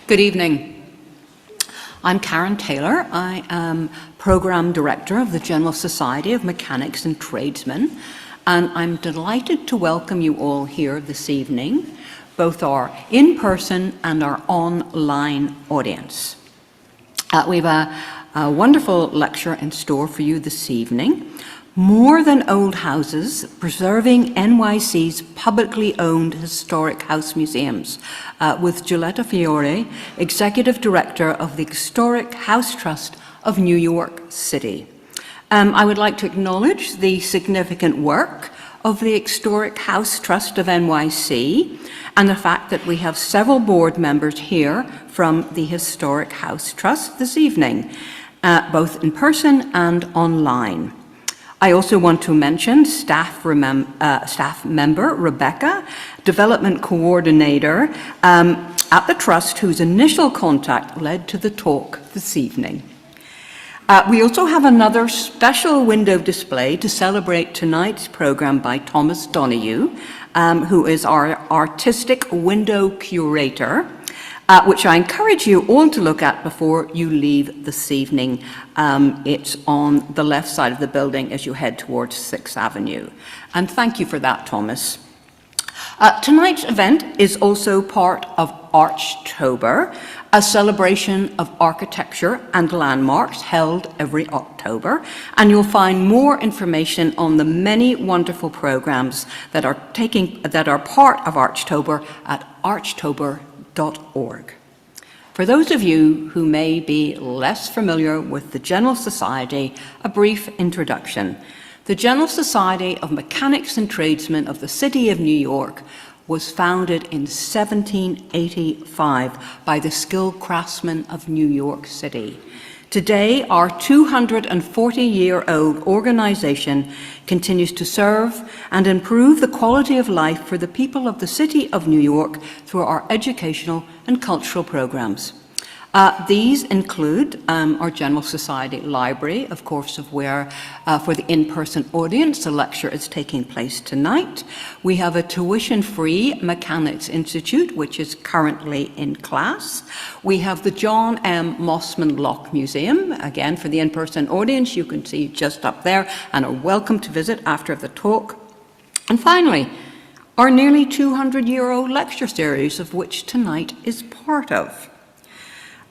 Good evening. I'm Karen Taylor. I am Program Director of the General Society of Mechanics and Tradesmen, and I'm delighted to welcome you all here this evening, both our in-person and our online audience. We have a wonderful lecture in store for you this evening. More Than Old Houses, Preserving NYC's Publicly Owned Historic House Museums, with Giulietta Fiore, Executive Director of the Historic House Trust of New York City. I would like to acknowledge the significant work of the Historic House Trust of NYC and the fact that we have several board members here from the Historic House Trust this evening, both in person and online. I also want to mention staff member Rebecca, Development Coordinator at the Trust, whose initial contact led to the talk this evening. We also have another special window display to celebrate tonight's program by Thomas Donoghue, who is our artistic window curator, which I encourage you all to look at before you leave this evening. It's on the left side of the building as you head towards 6th Avenue. And thank you for that, Thomas. Tonight's event is also part of Archtober, a celebration of architecture and landmarks held every October. And you'll find more information on the many wonderful programs that are part of Archtober at archtober.org. For those of you who may be less familiar with the General Society, a brief introduction. The General Society of Mechanics and Tradesmen of the City of New York was founded in 1785 by the skilled craftsmen of New York City. Today, our 240-year-old organization continues to serve and improve the quality of life for the people of the City of New York through our educational and cultural programs. These include our General Society Library, of course, of where, for the in-person audience, the lecture is taking place tonight. We have a tuition-free Mechanics Institute, which is currently in class. We have the John M. Mossman Locke Museum. Again, for the in-person audience, you can see just up there and are welcome to visit after the talk. And finally, our nearly 200-year-old lecture series, of which tonight is part of.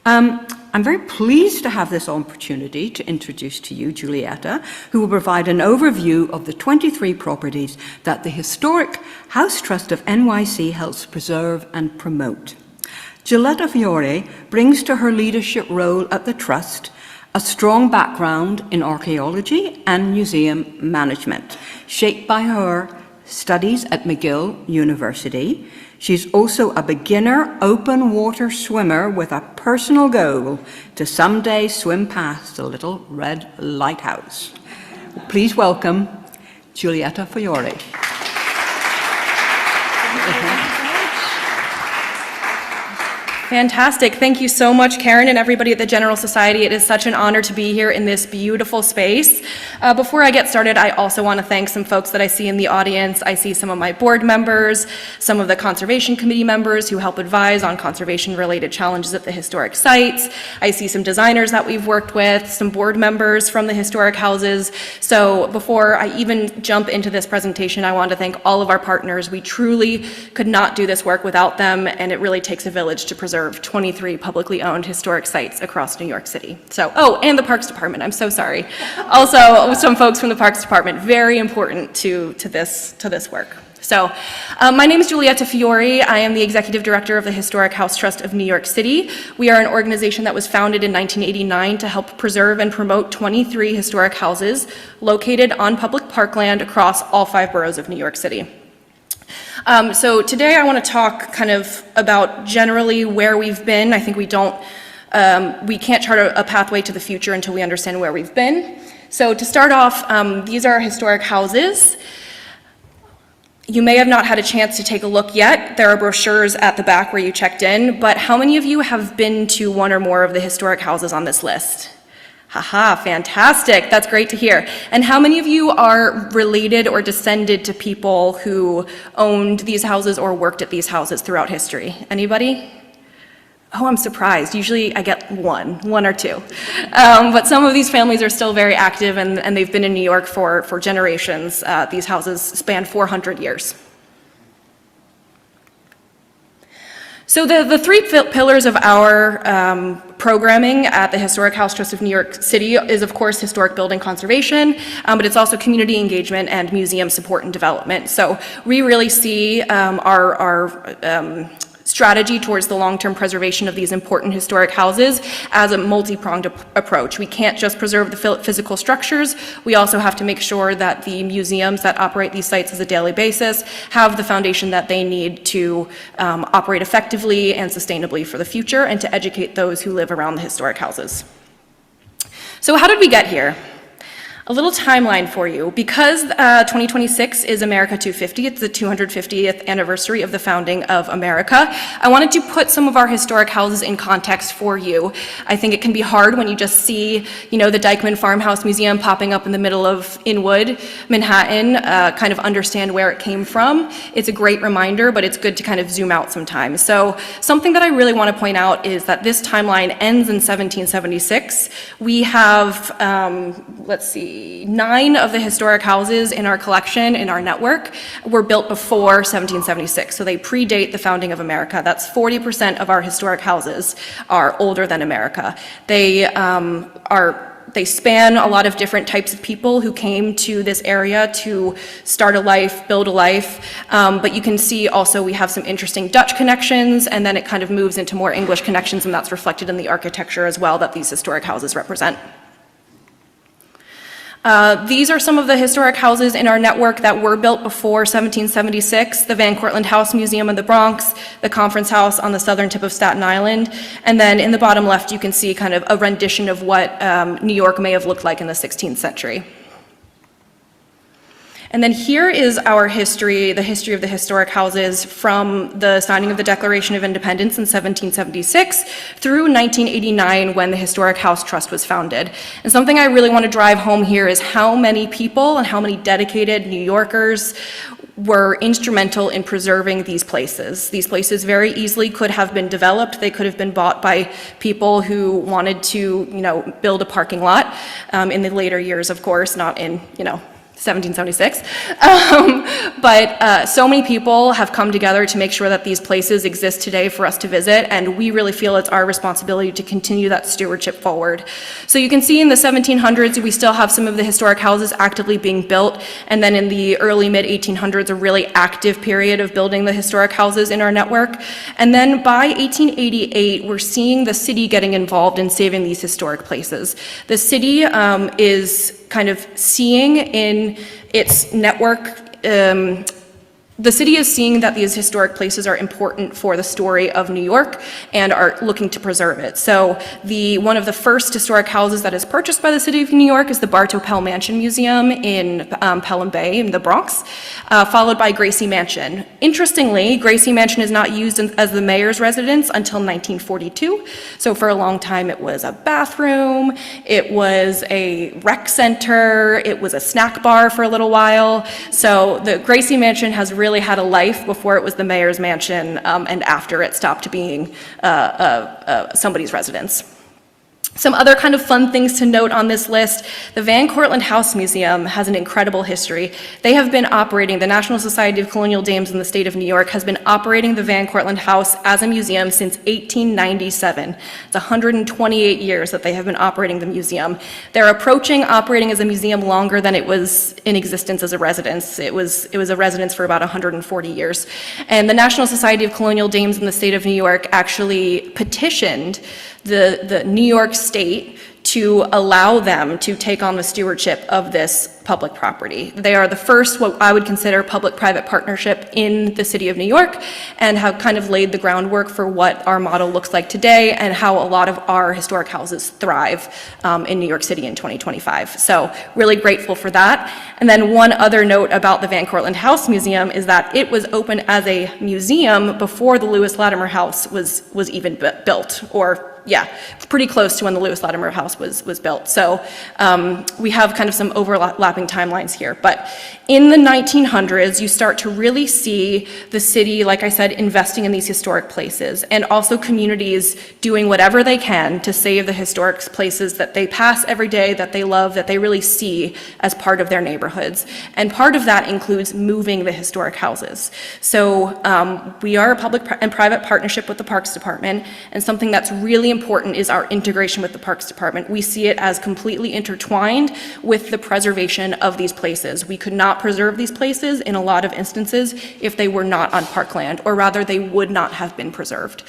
I'm very pleased to have this opportunity to introduce to you Giulietta, who will provide an overview of the 23 properties that the Historic House Trust of NYC helps preserve and promote. Giulietta Fiore brings to her leadership role at the Trust a strong background in archaeology and museum management, shaped by her studies at McGill University. She's also a beginner open water swimmer with a personal goal to someday swim past the little red lighthouse. Please welcome Giulietta Fiore. Fantastic. Thank you so much, Karen, and everybody at the General Society. It is such an honor to be here in this beautiful space. Before I get started, I also want to thank some folks that I see in the audience. I see some of my board members, some of the Conservation Committee members who help advise on conservation-related challenges at the historic sites. I see some designers that we've worked with, some board members from the historic houses. So before I even jump into this presentation, I want to thank all of our partners. We truly could not do this work without them, and it really takes a village to preserve 23 publicly owned historic sites across New York City. So, and the Parks Department, I'm so sorry. Also, some folks from the Parks Department, very important to this work. So, my name is Giulietta Fiore. I am the Executive Director of the Historic House Trust of New York City. We are an organization that was founded in 1989 to help preserve and promote 23 historic houses located on public parkland across all 5 boroughs of New York City. So today I want to talk kind of about generally where we've been. I think we can't chart a pathway to the future until we understand where we've been. So to start off, these are historic houses. You may have not had a chance to take a look yet. There are brochures at the back where you checked in, but how many of you have been to one or more of the historic houses on this list? Haha, fantastic. That's great to hear. And how many of you are related or descended to people who owned these houses or worked at these houses throughout history? Anybody? Oh, I'm surprised. Usually I get one or two. But some of these families are still very active, and they've been in New York for generations. These houses span 400 years. So the three pillars of our programming at the Historic House Trust of New York City is, of course, historic building conservation, but it's also community engagement and museum support and development. So we really see our strategy towards the long-term preservation of these important historic houses as a multi-pronged approach. We can't just preserve the physical structures, we also have to make sure that the museums that operate these sites as a daily basis have the foundation that they need to operate effectively and sustainably for the future, and to educate those who live around the historic houses. So how did we get here? A little timeline for you. Because 2026 is America 250, it's the 250th anniversary of the founding of America, I wanted to put some of our historic houses in context for you. I think it can be hard when you just see, the Dyckman Farmhouse Museum popping up in the middle of Inwood, Manhattan, kind of understand where it came from. It's a great reminder, but it's good to kind of zoom out sometimes. So something that I really want to point out is that this timeline ends in 1776. We have, let's see, 9 of the historic houses in our collection, in our network, were built before 1776, so they predate the founding of America. That's 40% of our historic houses are older than America. They span a lot of different types of people who came to this area to start a life, build a life, but you can see also we have some interesting Dutch connections, and then it kind of moves into more English connections, and that's reflected in the architecture as well that these historic houses represent. These are some of the historic houses in our network that were built before 1776, the Van Cortlandt House Museum in the Bronx, the Conference House on the southern tip of Staten Island, and then in the bottom left you can see kind of a rendition of what New York may have looked like in the 16th century. And then here is our history, the history of the historic houses from the signing of the Declaration of Independence in 1776 through 1989 when the Historic House Trust was founded. And something I really want to drive home here is how many people and how many dedicated New Yorkers were instrumental in preserving these places. These places very easily could have been developed. They could have been bought by people who wanted to, build a parking lot in the later years, of course, not in, 1776. But so many people have come together to make sure that these places exist today for us to visit, and we really feel it's our responsibility to continue that stewardship forward. So you can see in the 1700s, we still have some of the historic houses actively being built, and then in the early mid-1800s, a really active period of building the historic houses in our network. And then by 1888, we're seeing the city getting involved in saving these historic places. The city is kind of seeing in its network, the city is seeing that these historic places are important for the story of New York and are looking to preserve it. So one of the first historic houses that is purchased by the city of New York is the Bartow Pell Mansion Museum in Pelham Bay in the Bronx, followed by Gracie Mansion. Interestingly, Gracie Mansion is not used as the mayor's residence until 1942. So for a long time it was a bathroom, it was a rec center, it was a snack bar for a little while. So the Gracie Mansion has really had a life before it was the mayor's mansion and after it stopped being somebody's residence. Some other kind of fun things to note on this list: the Van Cortlandt House Museum has an incredible history. They have been operating, the National Society of Colonial Dames in the state of New York has been operating the Van Cortlandt House as a museum since 1897. It's 128 years that they have been operating the museum. They're approaching operating as a museum longer than it was in existence as a residence. It was a residence for about 140 years. And the National Society of Colonial Dames in the state of New York actually petitioned the New York State to allow them to take on the stewardship of this public property. They are the first, what I would consider, public-private partnership in the city of New York, and have kind of laid the groundwork for what our model looks like today and how a lot of our historic houses thrive in New York City in 2025. So really grateful for that. And then one other note about the Van Cortlandt House Museum is that it was open as a museum before the Lewis Latimer House was even built or yeah, pretty close to when the Lewis Latimer House was built. So we have kind of some overlapping timelines here. But in the 1900s, you start to really see the city, like I said, investing in these historic places, and also communities doing whatever they can to save the historic places that they pass every day, that they love, that they really see as part of their neighborhoods. And part of that includes moving the historic houses. So we are a public and private partnership with the Parks Department, and something that's really important is our integration with the Parks Department. We see it as completely intertwined with the preservation of these places. We could not preserve these places in a lot of instances if they were not on parkland, or rather they would not have been preserved.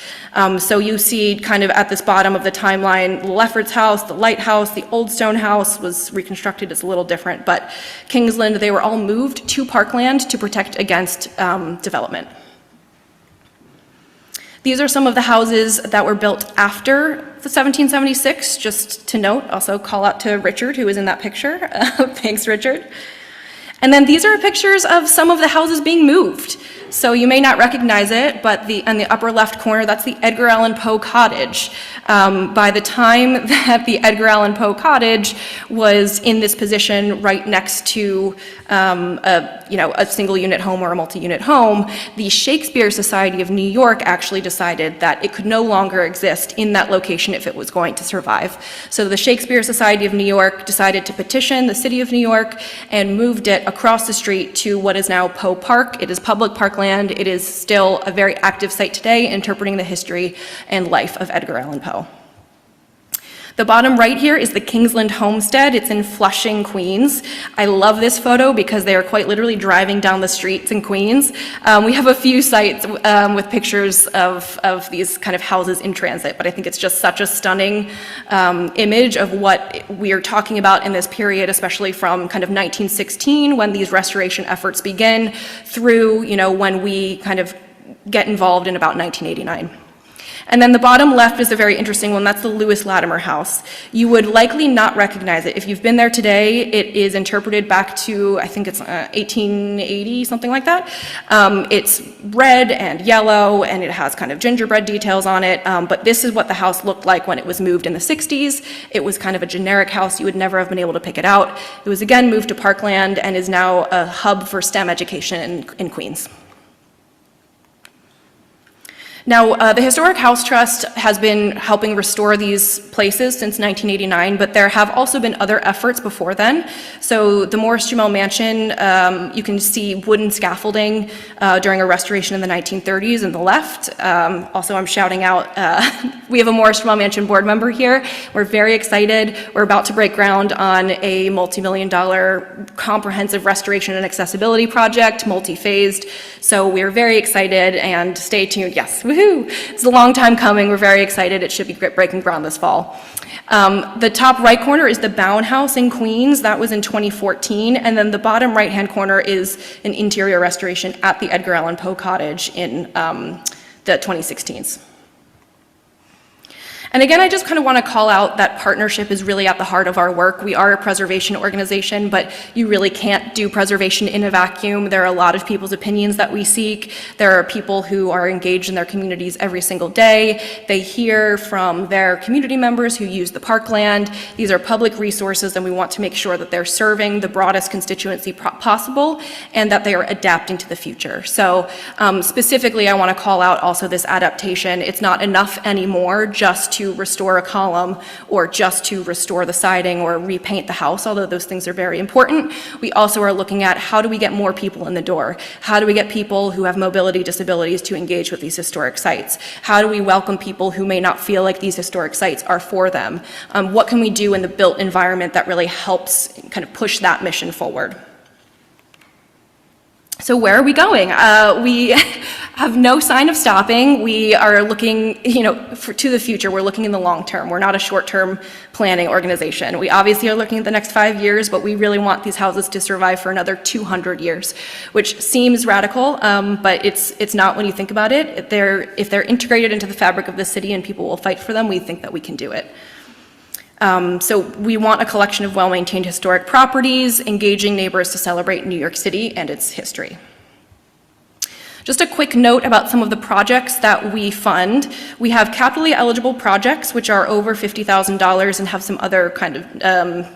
So you see kind of at this bottom of the timeline, Lefferts House, the Lighthouse, the Old Stone House was reconstructed. It's a little different, but Kingsland, they were all moved to parkland to protect against development. These are some of the houses that were built after the 1776, just to note. Also call out to Richard, who is in that picture. Thanks, Richard. And then these are pictures of some of the houses being moved. So you may not recognize it, but on the upper left corner, that's the Edgar Allan Poe cottage. By the time that the Edgar Allan Poe cottage was in this position right next to a single unit home or a multi-unit home, the Shakespeare Society of New York actually decided that it could no longer exist in that location if it was going to survive. So the Shakespeare Society of New York decided to petition the city of New York and moved it across the street to what is now Poe Park. It is public parkland. It is still a very active site today, interpreting the history and life of Edgar Allan Poe. The bottom right here is the Kingsland Homestead. It's in Flushing, Queens. I love this photo because they are quite literally driving down the streets in Queens. We have a few sites with pictures of these kind of houses in transit, but I think it's just such a stunning image of what we are talking about in this period, especially from kind of 1916, when these restoration efforts begin, through, when we kind of get involved in about 1989. And then the bottom left is a very interesting one. That's the Lewis Latimer House. You would likely not recognize it. If you've been there today, it is interpreted back to, I think it's 1880, something like that. It's red and yellow, and it has kind of gingerbread details on it. But this is what the house looked like when it was moved in the 60s. It was kind of a generic house. You would never have been able to pick it out. It was again moved to Parkland and is now a hub for STEM education in Queens. Now, the Historic House Trust has been helping restore these places since 1989, but there have also been other efforts before then. So the Morris Jumel Mansion, you can see wooden scaffolding during a restoration in the 1930s in the left. Also, I'm shouting out, we have a Morris Jumel Mansion board member here. We're very excited. We're about to break ground on a multi-million-dollar comprehensive restoration and accessibility project, multi-phased. So we're very excited, and stay tuned. Yes, woohoo! It's a long time coming. We're very excited. It should be breaking ground this fall. The top right corner is the Bowen House in Queens. That was in 2014. And then the bottom right-hand corner is an interior restoration at the Edgar Allan Poe cottage in the 2016s. And again, I just kind of want to call out that partnership is really at the heart of our work. We are a preservation organization, but you really can't do preservation in a vacuum. There are a lot of people's opinions that we seek. There are people who are engaged in their communities every single day. They hear from their community members who use the parkland. These are public resources, and we want to make sure that they're serving the broadest constituency possible and that they are adapting to the future. So specifically, I want to call out also this adaptation. It's not enough anymore just to restore a column or just to restore the siding or repaint the house, although those things are very important. We also are looking at how do we get more people in the door? How do we get people who have mobility disabilities to engage with these historic sites? How do we welcome people who may not feel like these historic sites are for them? What can we do in the built environment that really helps kind of push that mission forward? So where are we going? We have no sign of stopping. We are looking, to the future. We're looking in the long term. We're not a short-term planning organization. We obviously are looking at the next 5 years, but we really want these houses to survive for another 200 years, which seems radical, but it's not when you think about it. If they're integrated into the fabric of the city and people will fight for them, we think that we can do it. So we want a collection of well-maintained historic properties, engaging neighbors to celebrate New York City and its history. Just a quick note about some of the projects that we fund. We have capitally eligible projects, which are over $50,000 and have some other kind of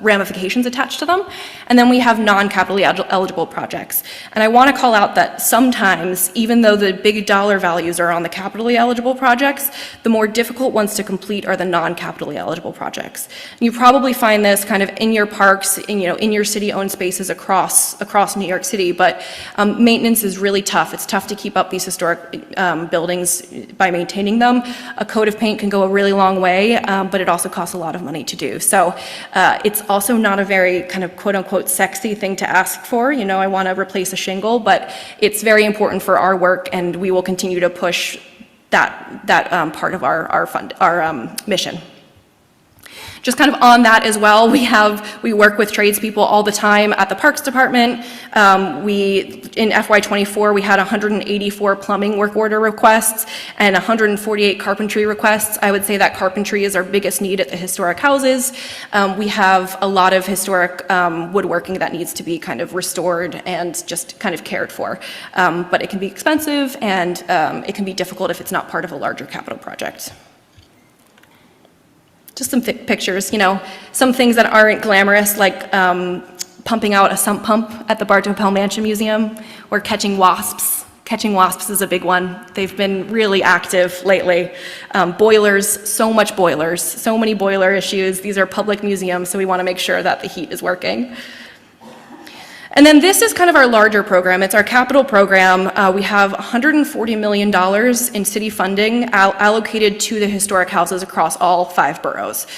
ramifications attached to them. And then we have non-capitally eligible projects. And I want to call out that sometimes, even though the big dollar values are on the capitally eligible projects, the more difficult ones to complete are the non-capitally eligible projects. You probably find this kind of in your parks, in your city-owned spaces across New York City, but maintenance is really tough. It's tough to keep up these historic buildings by maintaining them. A coat of paint can go a really long way, but it also costs a lot of money to do. So it's also not a very kind of quote-unquote sexy thing to ask for. I want to replace a shingle, but it's very important for our work, and we will continue to push that part of our mission. Just kind of on that as well, we work with tradespeople all the time at the Parks Department. In FY24, we had 184 plumbing work order requests and 148 carpentry requests. I would say that carpentry is our biggest need at the historic houses. We have a lot of historic woodworking that needs to be kind of restored and just kind of cared for. But it can be expensive, and it can be difficult if it's not part of a larger capital project. Just some pictures, some things that aren't glamorous, like pumping out a sump pump at the Director Mansion Museum, or catching wasps. Catching wasps is a big one. They've been really active lately. Boilers, so many boiler issues. These are public museums, so we want to make sure that the heat is working. And then this is kind of our larger program. It's our capital program. We have $140 million in city funding allocated to the historic houses across all 5 boroughs.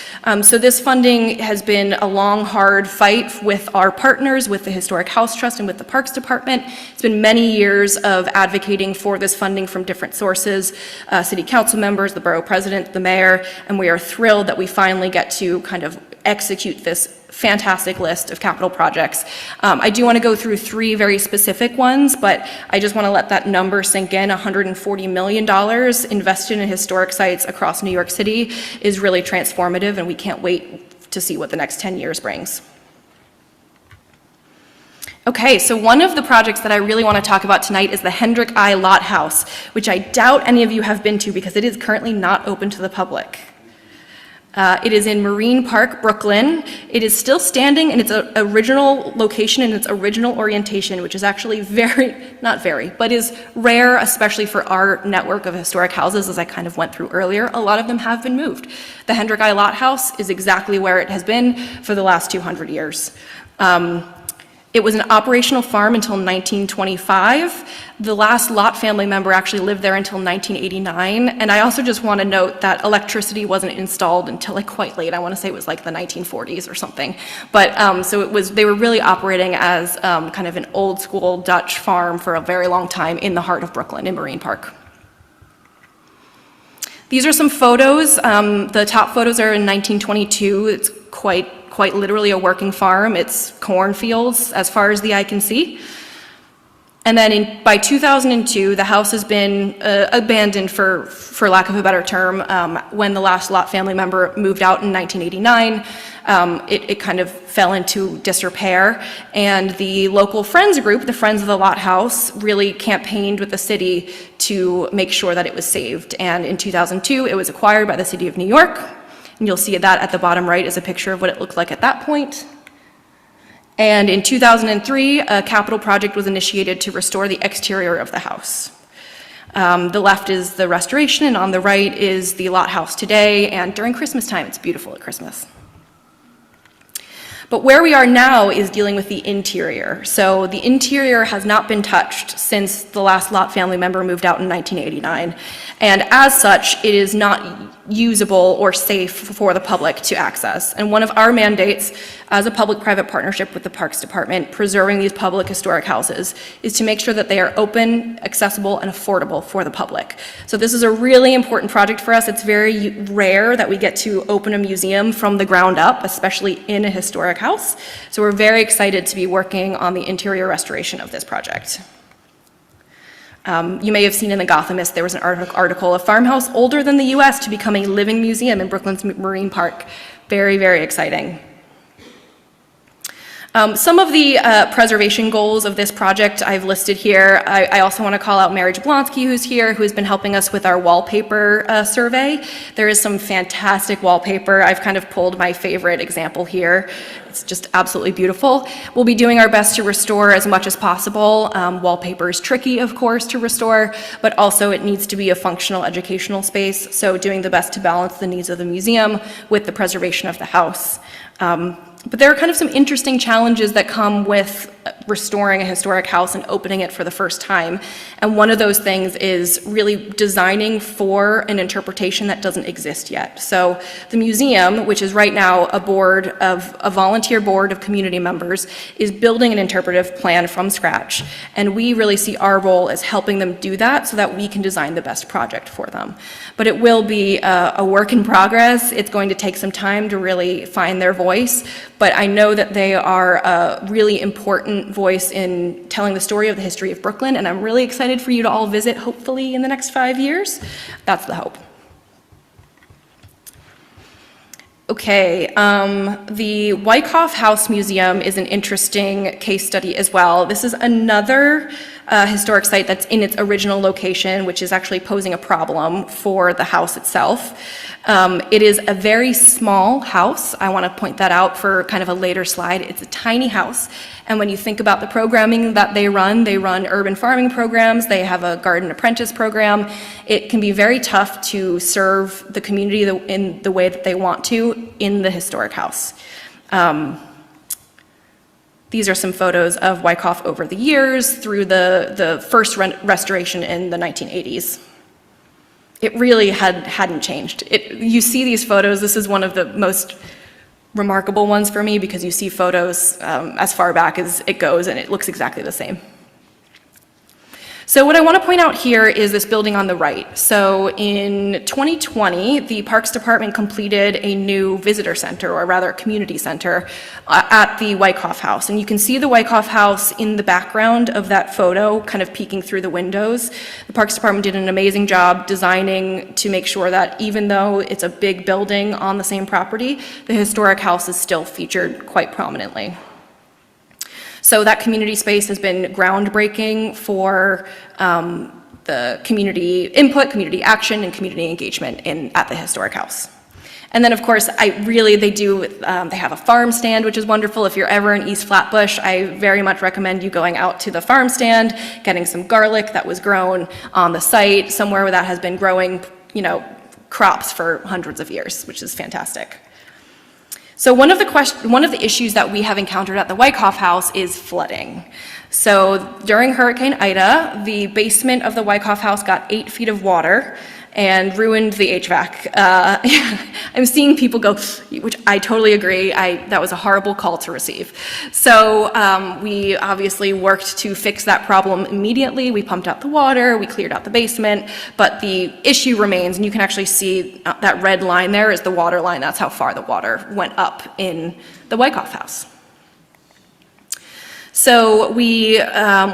So this funding has been a long, hard fight with our partners, with the Historic House Trust and with the Parks Department. It's been many years of advocating for this funding from different sources, city council members, the borough president, the mayor, and we are thrilled that we finally get to kind of execute this fantastic list of capital projects. I do want to go through 3 very specific ones, but I just want to let that number sink in. $140 million invested in historic sites across New York City is really transformative, and we can't wait to see what the next 10 years brings. Okay, so one of the projects that I really want to talk about tonight is the Hendrick I Lot House, which I doubt any of you have been to because it is currently not open to the public. It is in Marine Park, Brooklyn. It is still standing in its original location and its original orientation, which is actually but is rare, especially for our network of historic houses, as I kind of went through earlier. A lot of them have been moved. The Hendrick I Lot House is exactly where it has been for the last 200 years. It was an operational farm until 1925. The last Lot family member actually lived there until 1989. And I also just want to note that electricity wasn't installed until like quite late. I want to say it was like the 1940s or something. But so they were really operating as kind of an old school Dutch farm for a very long time in the heart of Brooklyn in Marine Park. These are some photos. The top photos are in 1922. It's quite literally a working farm. It's cornfields as far as the eye can see. And then by 2002, the house has been abandoned, for lack of a better term. When the last Lot family member moved out in 1989, it kind of fell into disrepair. And the local Friends group, the Friends of the Lot House, really campaigned with the city to make sure that it was saved. And in 2002, it was acquired by the city of New York. And you'll see that at the bottom right is a picture of what it looked like at that point. And in 2003, a capital project was initiated to restore the exterior of the house. The left is the restoration, and on the right is the Lot House today. And during Christmas time, it's beautiful at Christmas. But where we are now is dealing with the interior. So the interior has not been touched since the last Lot family member moved out in 1989. And as such, it is not usable or safe for the public to access. And one of our mandates as a public-private partnership with the Parks Department, preserving these public historic houses, is to make sure that they are open, accessible, and affordable for the public. So this is a really important project for us. It's very rare that we get to open a museum from the ground up, especially in a historic house. So we're very excited to be working on the interior restoration of this project. You may have seen in The Gothamist, there was an article, a farmhouse older than the US to become a living museum in Brooklyn's Marine Park. Very, very exciting. Some of the preservation goals of this project I've listed here. I also want to call out Mary Jablonski, who's here, who has been helping us with our wallpaper survey. There is some fantastic wallpaper. I've kind of pulled my favorite example here. It's just absolutely beautiful. We'll be doing our best to restore as much as possible. Wallpaper is tricky, of course, to restore, but also it needs to be a functional educational space, so doing the best to balance the needs of the museum with the preservation of the house. But there are kind of some interesting challenges that come with restoring a historic house and opening it for the first time. And one of those things is really designing for an interpretation that doesn't exist yet. So the museum, which is right now a volunteer board of community members, is building an interpretive plan from scratch. And we really see our role as helping them do that so that we can design the best project for them. But it will be a work in progress. It's going to take some time to really find their voice. But I know that they are a really important voice in telling the story of the history of Brooklyn, and I'm really excited for you to all visit, hopefully, in the next 5 years. That's the hope. Okay, the Wyckoff House Museum is an interesting case study as well. This is another historic site that's in its original location, which is actually posing a problem for the house itself. It is a very small house. I want to point that out for kind of a later slide. It's a tiny house. And when you think about the programming that they run urban farming programs, they have a garden apprentice program. It can be very tough to serve the community in the way that they want to in the historic house. These are some photos of Wyckoff over the years through the first restoration in the 1980s. It really hadn't changed. You see these photos, this is one of the most remarkable ones for me because you see photos as far back as it goes and it looks exactly the same. So what I want to point out here is this building on the right. So in 2020, the Parks Department completed a new visitor center, or rather a community center, at the Wyckoff House. And you can see the Wyckoff House in the background of that photo, kind of peeking through the windows. The Parks Department did an amazing job designing to make sure that even though it's a big building on the same property, the historic house is still featured quite prominently. So that community space has been groundbreaking for the community input, community action, and community engagement at the historic house. And then, of course, they have a farm stand, which is wonderful. If you're ever in East Flatbush, I very much recommend you going out to the farm stand, getting some garlic that was grown on the site, somewhere where that has been growing, crops for hundreds of years, which is fantastic. So one of the issues that we have encountered at the Wyckoff House is flooding. So during Hurricane Ida, the basement of the Wyckoff House got 8 feet of water and ruined the HVAC. I'm seeing people go, which I totally agree, that was a horrible call to receive. So we obviously worked to fix that problem immediately. We pumped out the water, we cleared out the basement, but the issue remains, and you can actually see that red line there is the water line. That's how far the water went up in the Wyckoff House. So we,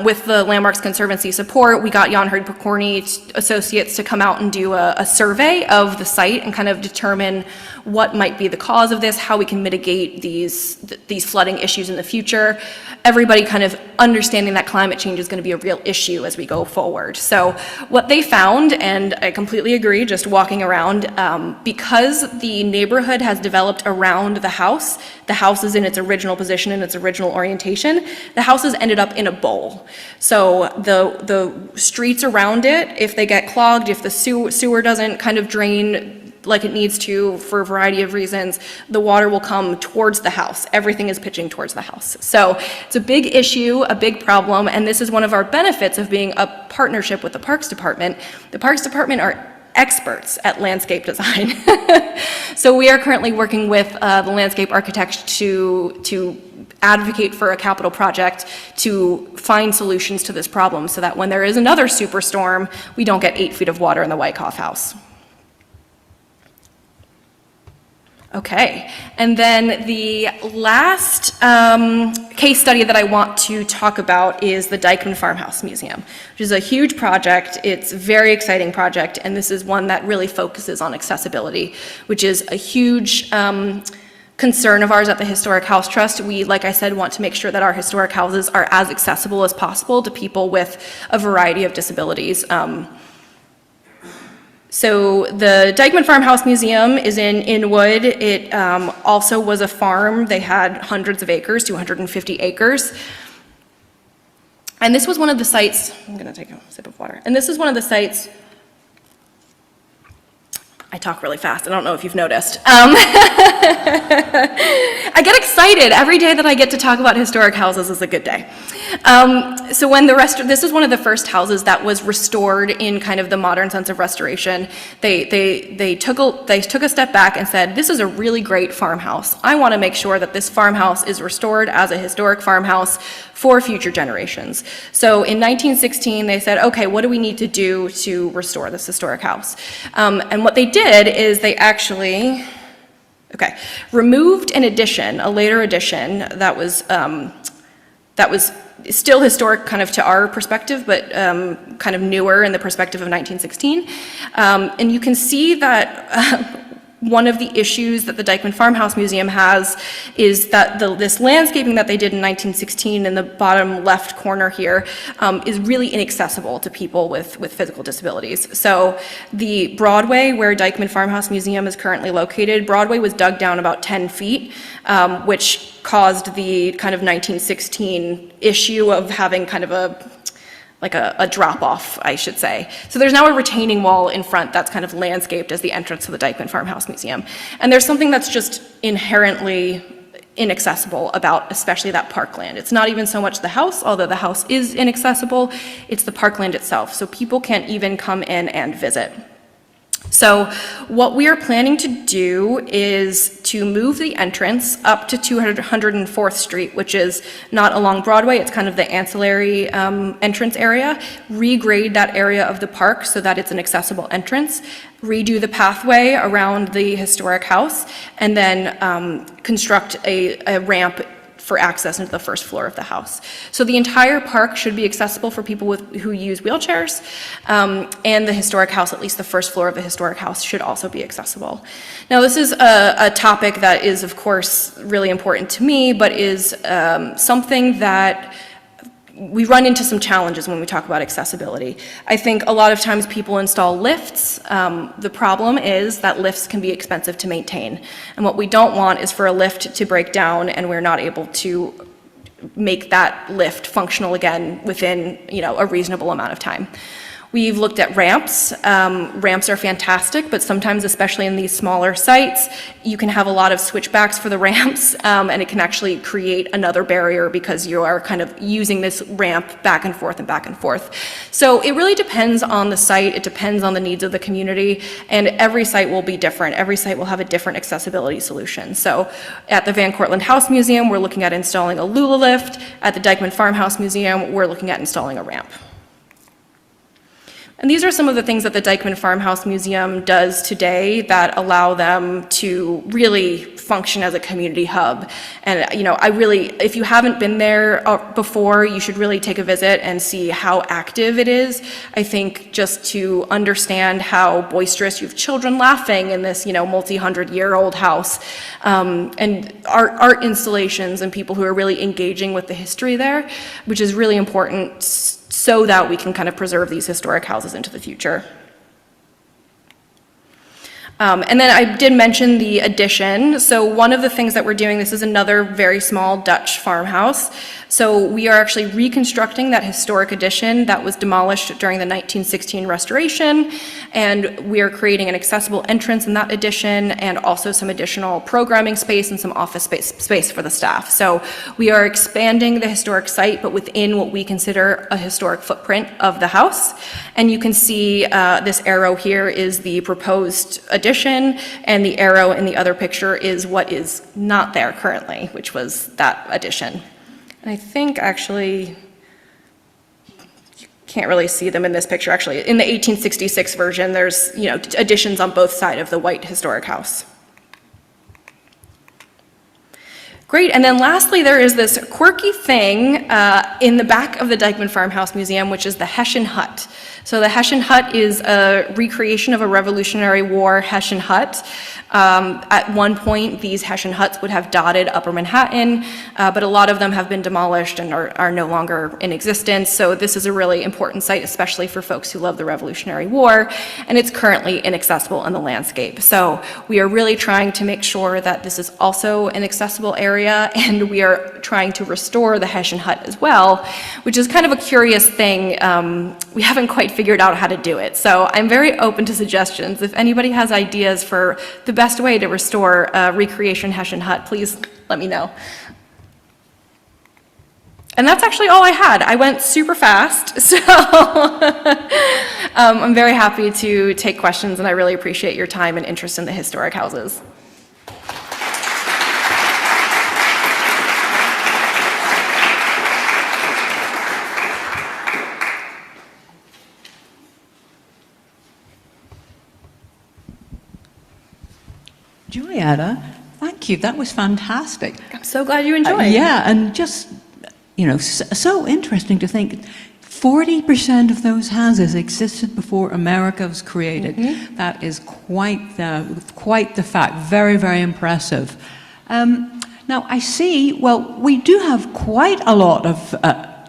with the Landmarks Conservancy support, we got Jan Herd Pokorny Associates to come out and do a survey of the site and kind of determine what might be the cause of this, how we can mitigate these flooding issues in the future. Everybody kind of understanding that climate change is going to be a real issue as we go forward. So what they found, and I completely agree, just walking around, because the neighborhood has developed around the house is in its original position, in its original orientation, the house has ended up in a bowl. So the streets around it, if they get clogged, if the sewer doesn't kind of drain like it needs to for a variety of reasons, the water will come towards the house. Everything is pitching towards the house. So it's a big issue, a big problem, and this is one of our benefits of being a partnership with the Parks Department. The Parks Department are experts at landscape design. So we are currently working with the landscape architect to advocate for a capital project to find solutions to this problem so that when there is another superstorm, we don't get 8 feet of water in the Wyckoff House. Okay, and then the last case study that I want to talk about is the Dyckman Farmhouse Museum, which is a huge project. It's a very exciting project, and this is one that really focuses on accessibility, which is a huge concern of ours at the Historic House Trust. We, like I said, want to make sure that our historic houses are as accessible as possible to people with a variety of disabilities. So the Dyckman Farmhouse Museum is in Inwood. It also was a farm. They had hundreds of acres, 250 acres. And this was one of the sites, I'm gonna take a sip of water. And this is one of the sites, I talk really fast, I don't know if you've noticed. I get excited. Every day that I get to talk about historic houses is a good day. So when this is one of the first houses that was restored in kind of the modern sense of restoration. They took a step back and said, this is a really great farmhouse. I want to make sure that this farmhouse is restored as a historic farmhouse for future generations. So in 1916, they said, okay, what do we need to do to restore this historic house? And what they did is they actually, removed an addition, a later addition that was still historic kind of to our perspective, but kind of newer in the perspective of 1916. And you can see that one of the issues that the Dyckman Farmhouse Museum has is that this landscaping that they did in 1916 in the bottom left corner here is really inaccessible to people with physical disabilities. So the Broadway, where Dyckman Farmhouse Museum is currently located, Broadway was dug down about 10 feet, which caused the kind of 1916 issue of having kind of a drop-off, I should say. So there's now a retaining wall in front that's kind of landscaped as the entrance to the Dyckman Farmhouse Museum. And there's something that's just inherently inaccessible about especially that parkland. It's not even so much the house, although the house is inaccessible, it's the parkland itself. So people can't even come in and visit. So what we are planning to do is to move the entrance up to 204th Street, which is not along Broadway, it's kind of the ancillary entrance area, regrade that area of the park so that it's an accessible entrance, redo the pathway around the historic house, and then construct a ramp for access into the first floor of the house. So the entire park should be accessible for people who use wheelchairs, and the historic house, at least the first floor of the historic house, should also be accessible. Now this is a topic that is of course really important to me, but is something that we run into some challenges when we talk about accessibility. I think a lot of times people install lifts. The problem is that lifts can be expensive to maintain. And what we don't want is for a lift to break down and we're not able to make that lift functional again within, a reasonable amount of time. We've looked at ramps. Ramps are fantastic, but sometimes, especially in these smaller sites, you can have a lot of switchbacks for the ramps, and it can actually create another barrier because you are kind of using this ramp back and forth and back and forth. So it really depends on the site, it depends on the needs of the community, and every site will be different. Every site will have a different accessibility solution. So at the Van Cortlandt House Museum, we're looking at installing a Lula lift. At the Dyckman Farmhouse Museum, we're looking at installing a ramp. And these are some of the things that the Dyckman Farmhouse Museum does today that allow them to really function as a community hub. And if you haven't been there before, you should really take a visit and see how active it is. I think just to understand how boisterous, you have children laughing in this, multi-hundred-year-old house, and art installations and people who are really engaging with the history there, which is really important so that we can kind of preserve these historic houses into the future. And then I did mention the addition. So one of the things that we're doing, this is another very small Dutch farmhouse. So we are actually reconstructing that historic addition that was demolished during the 1916 restoration. And we are creating an accessible entrance in that addition and also some additional programming space and some office space for the staff. So we are expanding the historic site, but within what we consider a historic footprint of the house. And you can see this arrow here is the proposed addition, and the arrow in the other picture is what is not there currently, which was that addition. And I think actually, you can't really see them in this picture actually. In the 1866 version, there's additions on both sides of the white historic house. Great, and then lastly, there is this quirky thing in the back of the Dyckman Farmhouse Museum, which is the Hessian hut. So the Hessian hut is a recreation of a Revolutionary War Hessian hut. At one point, these Hessian huts would have dotted Upper Manhattan, but a lot of them have been demolished and are no longer in existence. So this is a really important site, especially for folks who love the Revolutionary War, and it's currently inaccessible in the landscape. So we are really trying to make sure that this is also an accessible area, and we are trying to restore the Hessian hut as well, which is kind of a curious thing. We haven't quite figured out how to do it. So I'm very open to suggestions. If anybody has ideas for the best way to restore a recreation Hessian hut, please let me know. And that's actually all I had. I went super fast, so I'm very happy to take questions, and I really appreciate your time and interest in the historic houses. Giulietta, thank you. That was fantastic. I'm so glad you enjoyed. Yeah, and just, you know, so interesting to think 40% of those houses existed before America was created. Mm-hmm. That is quite the fact. Very, very impressive. Now, I see, well, we do have quite a lot of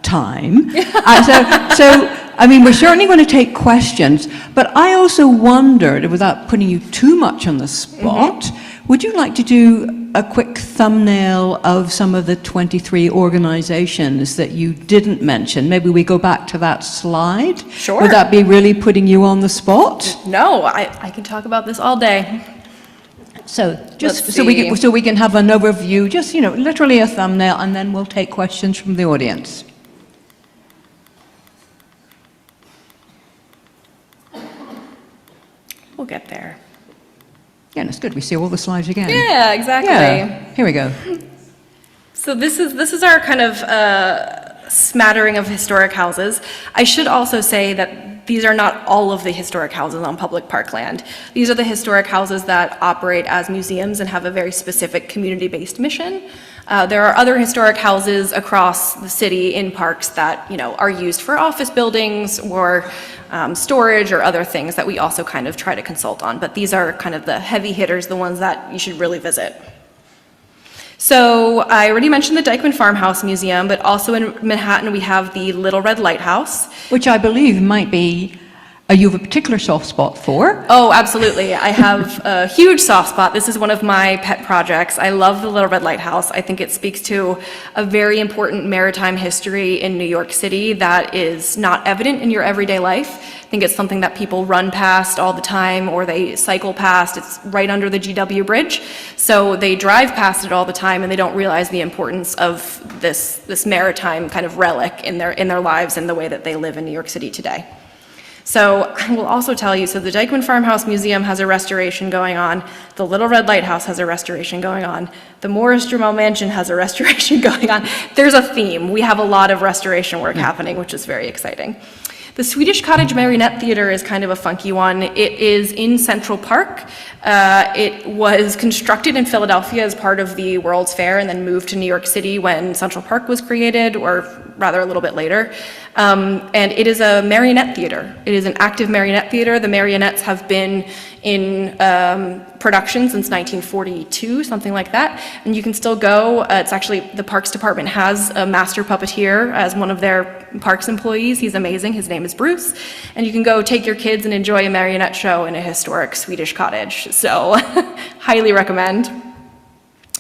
time. So, I mean, we're certainly going to take questions, but I also wondered, without putting you too much on the spot, would you like to do a quick thumbnail of some of the 23 organizations that you didn't mention? Maybe we go back to that slide. Sure. Would that be really putting you on the spot? No, I can talk about this all day. So just so we can have an overview, just, you know, literally a thumbnail, and then we'll take questions from the audience. We'll get there. Yeah, it's good. We see all the slides again. Yeah, exactly. Yeah. Here we go. So this is our kind of smattering of historic houses. I should also say that these are not all of the historic houses on public parkland. These are the historic houses that operate as museums and have a very specific community-based mission. There are other historic houses across the city in parks that, you know, are used for office buildings or storage or other things that we also kind of try to consult on. But these are kind of the heavy hitters, the ones that you should really visit. So I already mentioned the Dyckman Farmhouse Museum, but also in Manhattan we have the Little Red Lighthouse. Which I believe might be you have a particular soft spot for. Oh, absolutely. I have a huge soft spot. This is one of my pet projects. I love the Little Red Lighthouse. I think it speaks to a very important maritime history in New York City that is not evident in your everyday life. I think it's something that people run past all the time or they cycle past. It's right under the GW Bridge. So they drive past it all the time and they don't realize the importance of this maritime kind of relic in their lives and the way that they live in New York City today. So I will also tell you, so the Dyckman Farmhouse Museum has a restoration going on, the Little Red Lighthouse has a restoration going on, the Morris-Drummond Mansion has a restoration going on. There's a theme. We have a lot of restoration work happening, which is very exciting. The Swedish Cottage Marionette Theater is kind of a funky one. It is in Central Park. It was constructed in Philadelphia as part of the World's Fair and then moved to New York City when Central Park was created, or rather a little bit later. And it is a marionette theater. It is an active marionette theater. The marionettes have been in production since 1942, something like that. And you can still go. It's actually, the Parks Department has a master puppeteer as one of their parks employees. He's amazing. His name is Bruce. And you can go take your kids and enjoy a marionette show in a historic Swedish cottage. So highly recommend.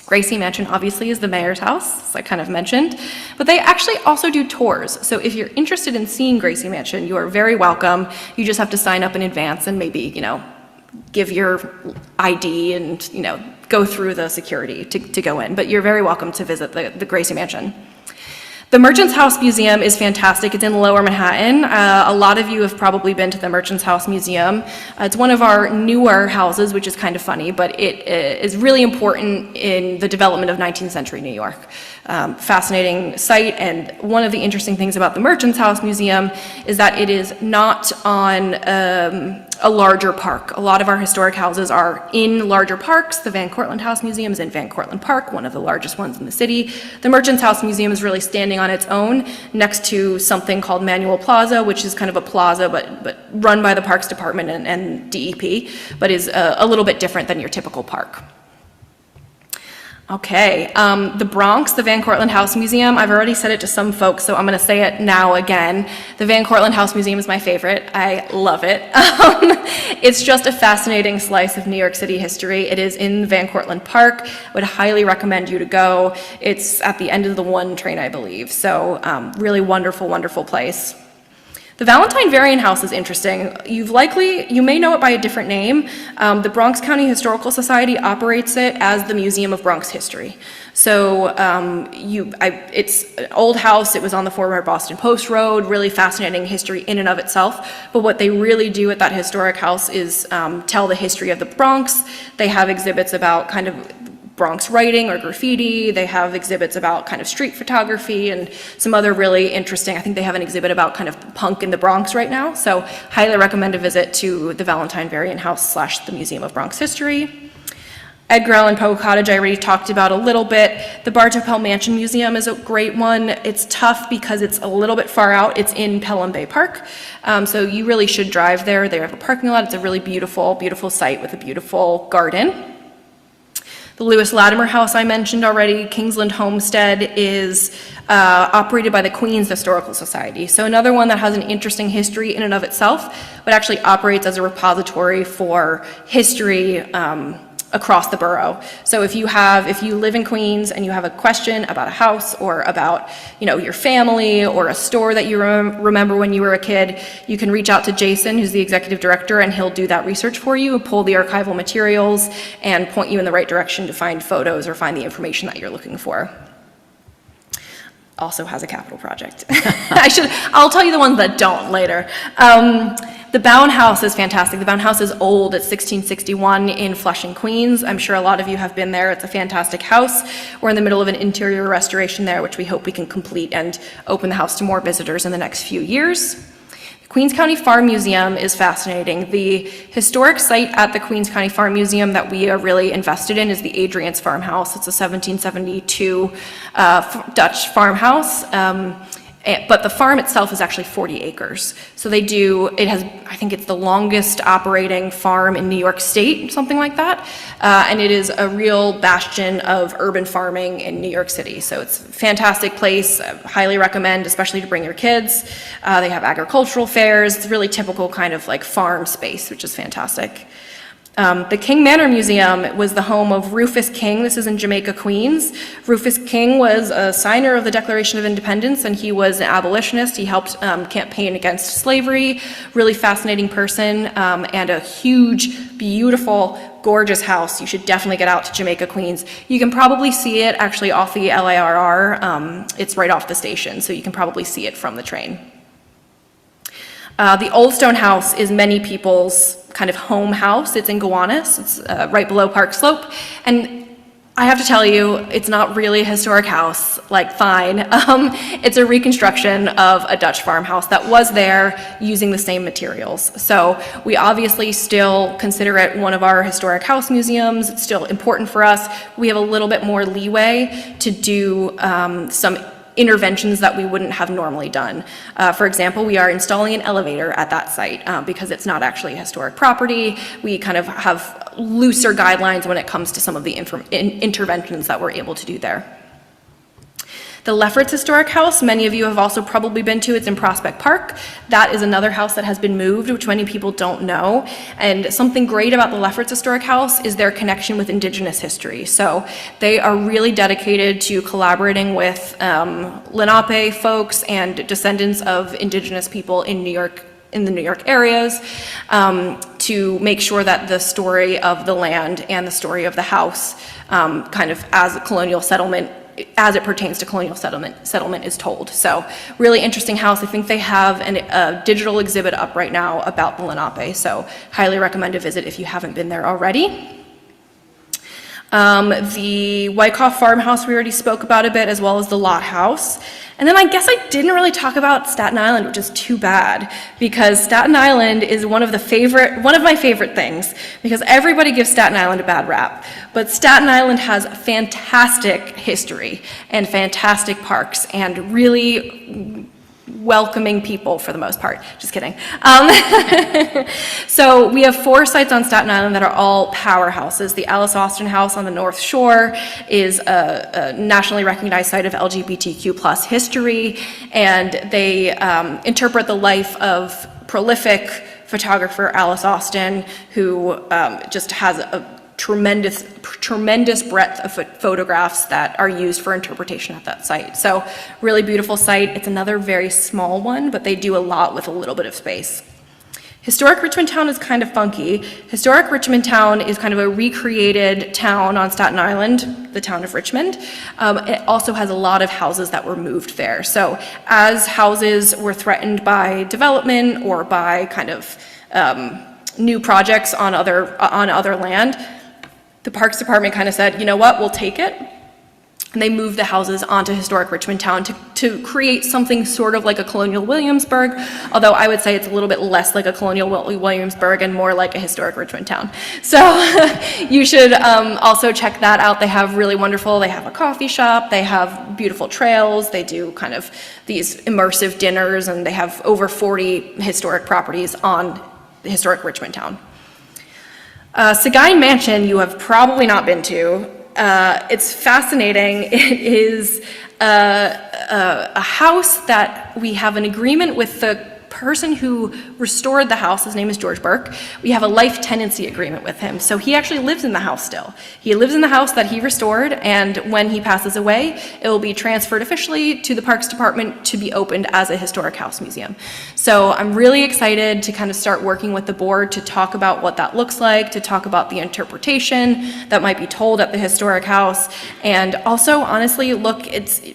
Gracie Mansion obviously is the mayor's house, as I kind of mentioned, but they actually also do tours. So if you're interested in seeing Gracie Mansion, you are very welcome. You just have to sign up in advance and maybe, you know, give your ID and, you know, go through the security to go in. But you're very welcome to visit the Gracie Mansion. The Merchant's House Museum is fantastic. It's in Lower Manhattan. A lot of you have probably been to the Merchant's House Museum. It's one of our newer houses, which is kind of funny, but it is really important in the development of 19th century New York. Fascinating site, and one of the interesting things about the Merchant's House Museum is that it is not on a larger park. A lot of our historic houses are in larger parks. The Van Cortlandt House Museum is in Van Cortlandt Park, one of the largest ones in the city. The Merchants House Museum is really standing on its own next to something called Manual Plaza, which is kind of a plaza but run by the Parks Department and DEP, but is a little bit different than your typical park. Okay, the Bronx, the Van Cortlandt House Museum, I've already said it to some folks, so I'm going to say it now again. The Van Cortlandt House Museum is my favorite. I love it. It's just a fascinating slice of New York City history. It is in Van Cortlandt Park. I would highly recommend you to go. It's at the end of the 1 train, I believe, so really wonderful, wonderful place. The Valentine Varian House is interesting. You may know it by a different name. The Bronx County Historical Society operates it as the Museum of Bronx History. So it's an old house. It was on the former Boston Post Road, really fascinating history in and of itself. But what they really do at that historic house is tell the history of the Bronx. They have exhibits about kind of Bronx writing or graffiti. They have exhibits about kind of street photography and some other really interesting, I think they have an exhibit about kind of punk in the Bronx right now. So highly recommend a visit to the Valentine Varian House / the Museum of Bronx History. Edgar Allan Poe Cottage I already talked about a little bit. The Gracie Mansion Museum is a great one. It's tough because it's a little bit far out. It's in Pelham Bay Park. So you really should drive there. They have a parking lot. It's a really beautiful, beautiful site with a beautiful garden. The Lewis Latimer House I mentioned already, Kingsland Homestead, is operated by the Queens Historical Society. So another one that has an interesting history in and of itself, but actually operates as a repository for history across the borough. So if you live in Queens and you have a question about a house or about, your family or a store that you remember when you were a kid, you can reach out to Jason, who's the executive director, and he'll do that research for you, pull the archival materials, and point you in the right direction to find photos or find the information that you're looking for. Also has a capital project. I'll tell you the ones that don't later. The Bown House is fantastic. The Bown House is old. It's 1661 in Flushing, Queens. I'm sure a lot of you have been there. It's a fantastic house. We're in the middle of an interior restoration there, which we hope we can complete and open the house to more visitors in the next few years. The Queens County Farm Museum is fascinating. The historic site at the Queens County Farm Museum that we are really invested in is the Adrian's Farmhouse. It's a 1772 Dutch farmhouse. But the farm itself is actually 40 acres. So I think it's the longest operating farm in New York State, something like that. And it is a real bastion of urban farming in New York City. So it's a fantastic place. I highly recommend, especially to bring your kids. They have agricultural fairs. It's really typical kind of like farm space, which is fantastic. The King Manor Museum was the home of Rufus King. This is in Jamaica, Queens. Rufus King was a signer of the Declaration of Independence, and he was an abolitionist. He helped campaign against slavery. Really fascinating person, and a huge, beautiful, gorgeous house. You should definitely get out to Jamaica, Queens. You can probably see it actually off the LIRR. It's right off the station, so you can probably see it from the train. The Old Stone House is many people's kind of home house. It's in Gowanus. It's right below Park Slope. And I have to tell you, it's not really a historic house, fine. It's a reconstruction of a Dutch farmhouse that was there using the same materials. So we obviously still consider it one of our historic house museums. It's still important for us. We have a little bit more leeway to do some interventions that we wouldn't have normally done. For example, we are installing an elevator at that site because it's not actually a historic property. We kind of have looser guidelines when it comes to some of the interventions that we're able to do there. The Lefferts Historic House, many of you have also probably been to. It's in Prospect Park. That is another house that has been moved, which many people don't know. And something great about the Lefferts Historic House is their connection with Indigenous history. So they are really dedicated to collaborating with Lenape folks and descendants of Indigenous people in New York, in the New York areas, to make sure that the story of the land and the story of the house, kind of as a colonial settlement, as it pertains to colonial settlement is told. So really interesting house. I think they have a digital exhibit up right now about the Lenape, so highly recommend a visit if you haven't been there already. The Wyckoff Farmhouse we already spoke about a bit, as well as the Lot House. And then I guess I didn't really talk about Staten Island, which is too bad, because Staten Island is one of my favorite things, because everybody gives Staten Island a bad rap. But Staten Island has fantastic history and fantastic parks and really welcoming people for the most part. Just kidding. So we have 4 sites on Staten Island that are all powerhouses. The Alice Austin House on the North Shore is a nationally recognized site of LGBTQ+ history, and they interpret the life of prolific photographer Alice Austin, who just has a tremendous breadth of photographs that are used for interpretation at that site. So really beautiful site. It's another very small one, but they do a lot with a little bit of space. Historic Richmond Town is kind of funky. Historic Richmond Town is kind of a recreated town on Staten Island, the town of Richmond. It also has a lot of houses that were moved there. So as houses were threatened by development or by kind of new projects on other land, the Parks Department kind of said, you know what, we'll take it. And they moved the houses onto historic Richmond Town to create something sort of like a colonial Williamsburg, although I would say it's a little bit less like a colonial Williamsburg and more like a historic Richmond Town. So you should also check that out. They have they have a coffee shop, they have beautiful trails, they do kind of these immersive dinners, and they have over 40 historic properties on historic Richmond Town. Gracie Mansion you have probably not been to. It's fascinating. It is a house that we have an agreement with the person who restored the house. His name is George Burke. We have a life tenancy agreement with him. So he actually lives in the house still. He lives in the house that he restored, and when he passes away, it will be transferred officially to the Parks Department to be opened as a historic house museum. So I'm really excited to kind of start working with the board to talk about what that looks like, to talk about the interpretation that might be told at the historic house. And also, honestly, look,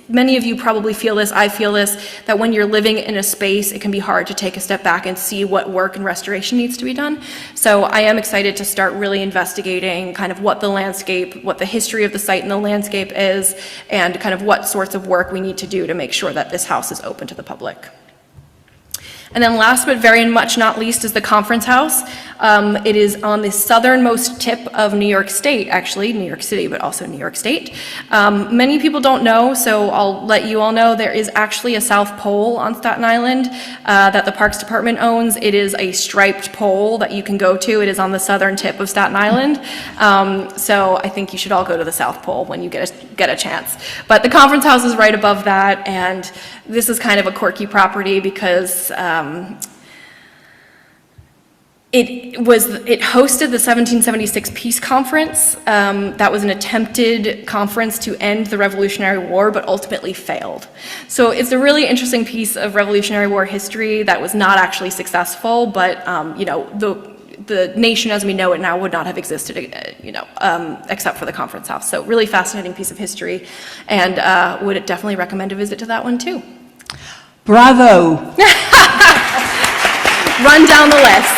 many of you probably feel this, I feel this, that when you're living in a space, it can be hard to take a step back and see what work and restoration needs to be done. So I am excited to start really investigating kind of what the landscape, what the history of the site and the landscape is, and kind of what sorts of work we need to do to make sure that this house is open to the public. And then last but very much not least is the Conference House. It is on the southernmost tip of New York State, actually, New York City, but also New York State. Many people don't know, so I'll let you all know, there is actually a South Pole on Staten Island that the Parks Department owns. It is a striped pole that you can go to. It is on the southern tip of Staten Island. So I think you should all go to the South Pole when you get a chance. But the Conference House is right above that, and this is kind of a quirky property because it hosted the 1776 Peace Conference. That was an attempted conference to end the Revolutionary War, but ultimately failed. So it's a really interesting piece of Revolutionary War history that was not actually successful, but the nation as we know it now would not have existed, except for the Conference House. So really fascinating piece of history, and would definitely recommend a visit to that one too. Bravo. Run down the list.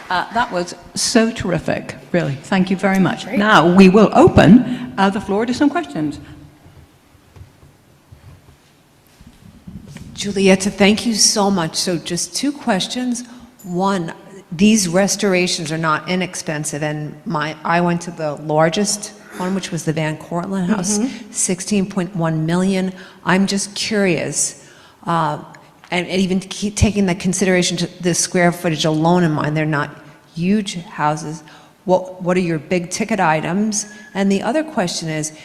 That was so terrific, really. Thank you very much. Great. Now we will open the floor to some questions. Giulietta, thank you so much. So just 2 questions. One, these restorations are not inexpensive, and I went to the largest one, which was the Van Cortlandt House, 16.1 million. I'm just curious, and even taking the consideration to the square footage alone in mind, they're not huge houses. What are your big ticket items? And the other question is,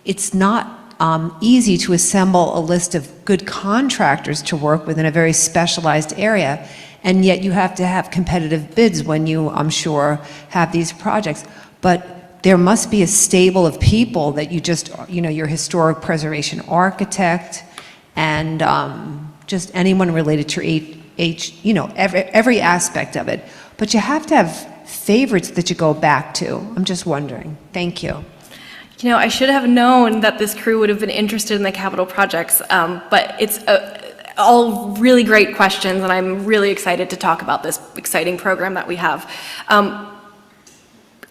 it's not easy to assemble a list of good contractors to work with in a very specialized area, and yet you have to have competitive bids when you, I'm sure, have these projects. But there must be a stable of people that you just, your historic preservation architect, and just anyone related to every aspect of it. But you have to have favorites that you go back to. I'm just wondering. Thank you. I should have known that this crew would have been interested in the capital projects, but all really great questions, and I'm really excited to talk about this exciting program that we have.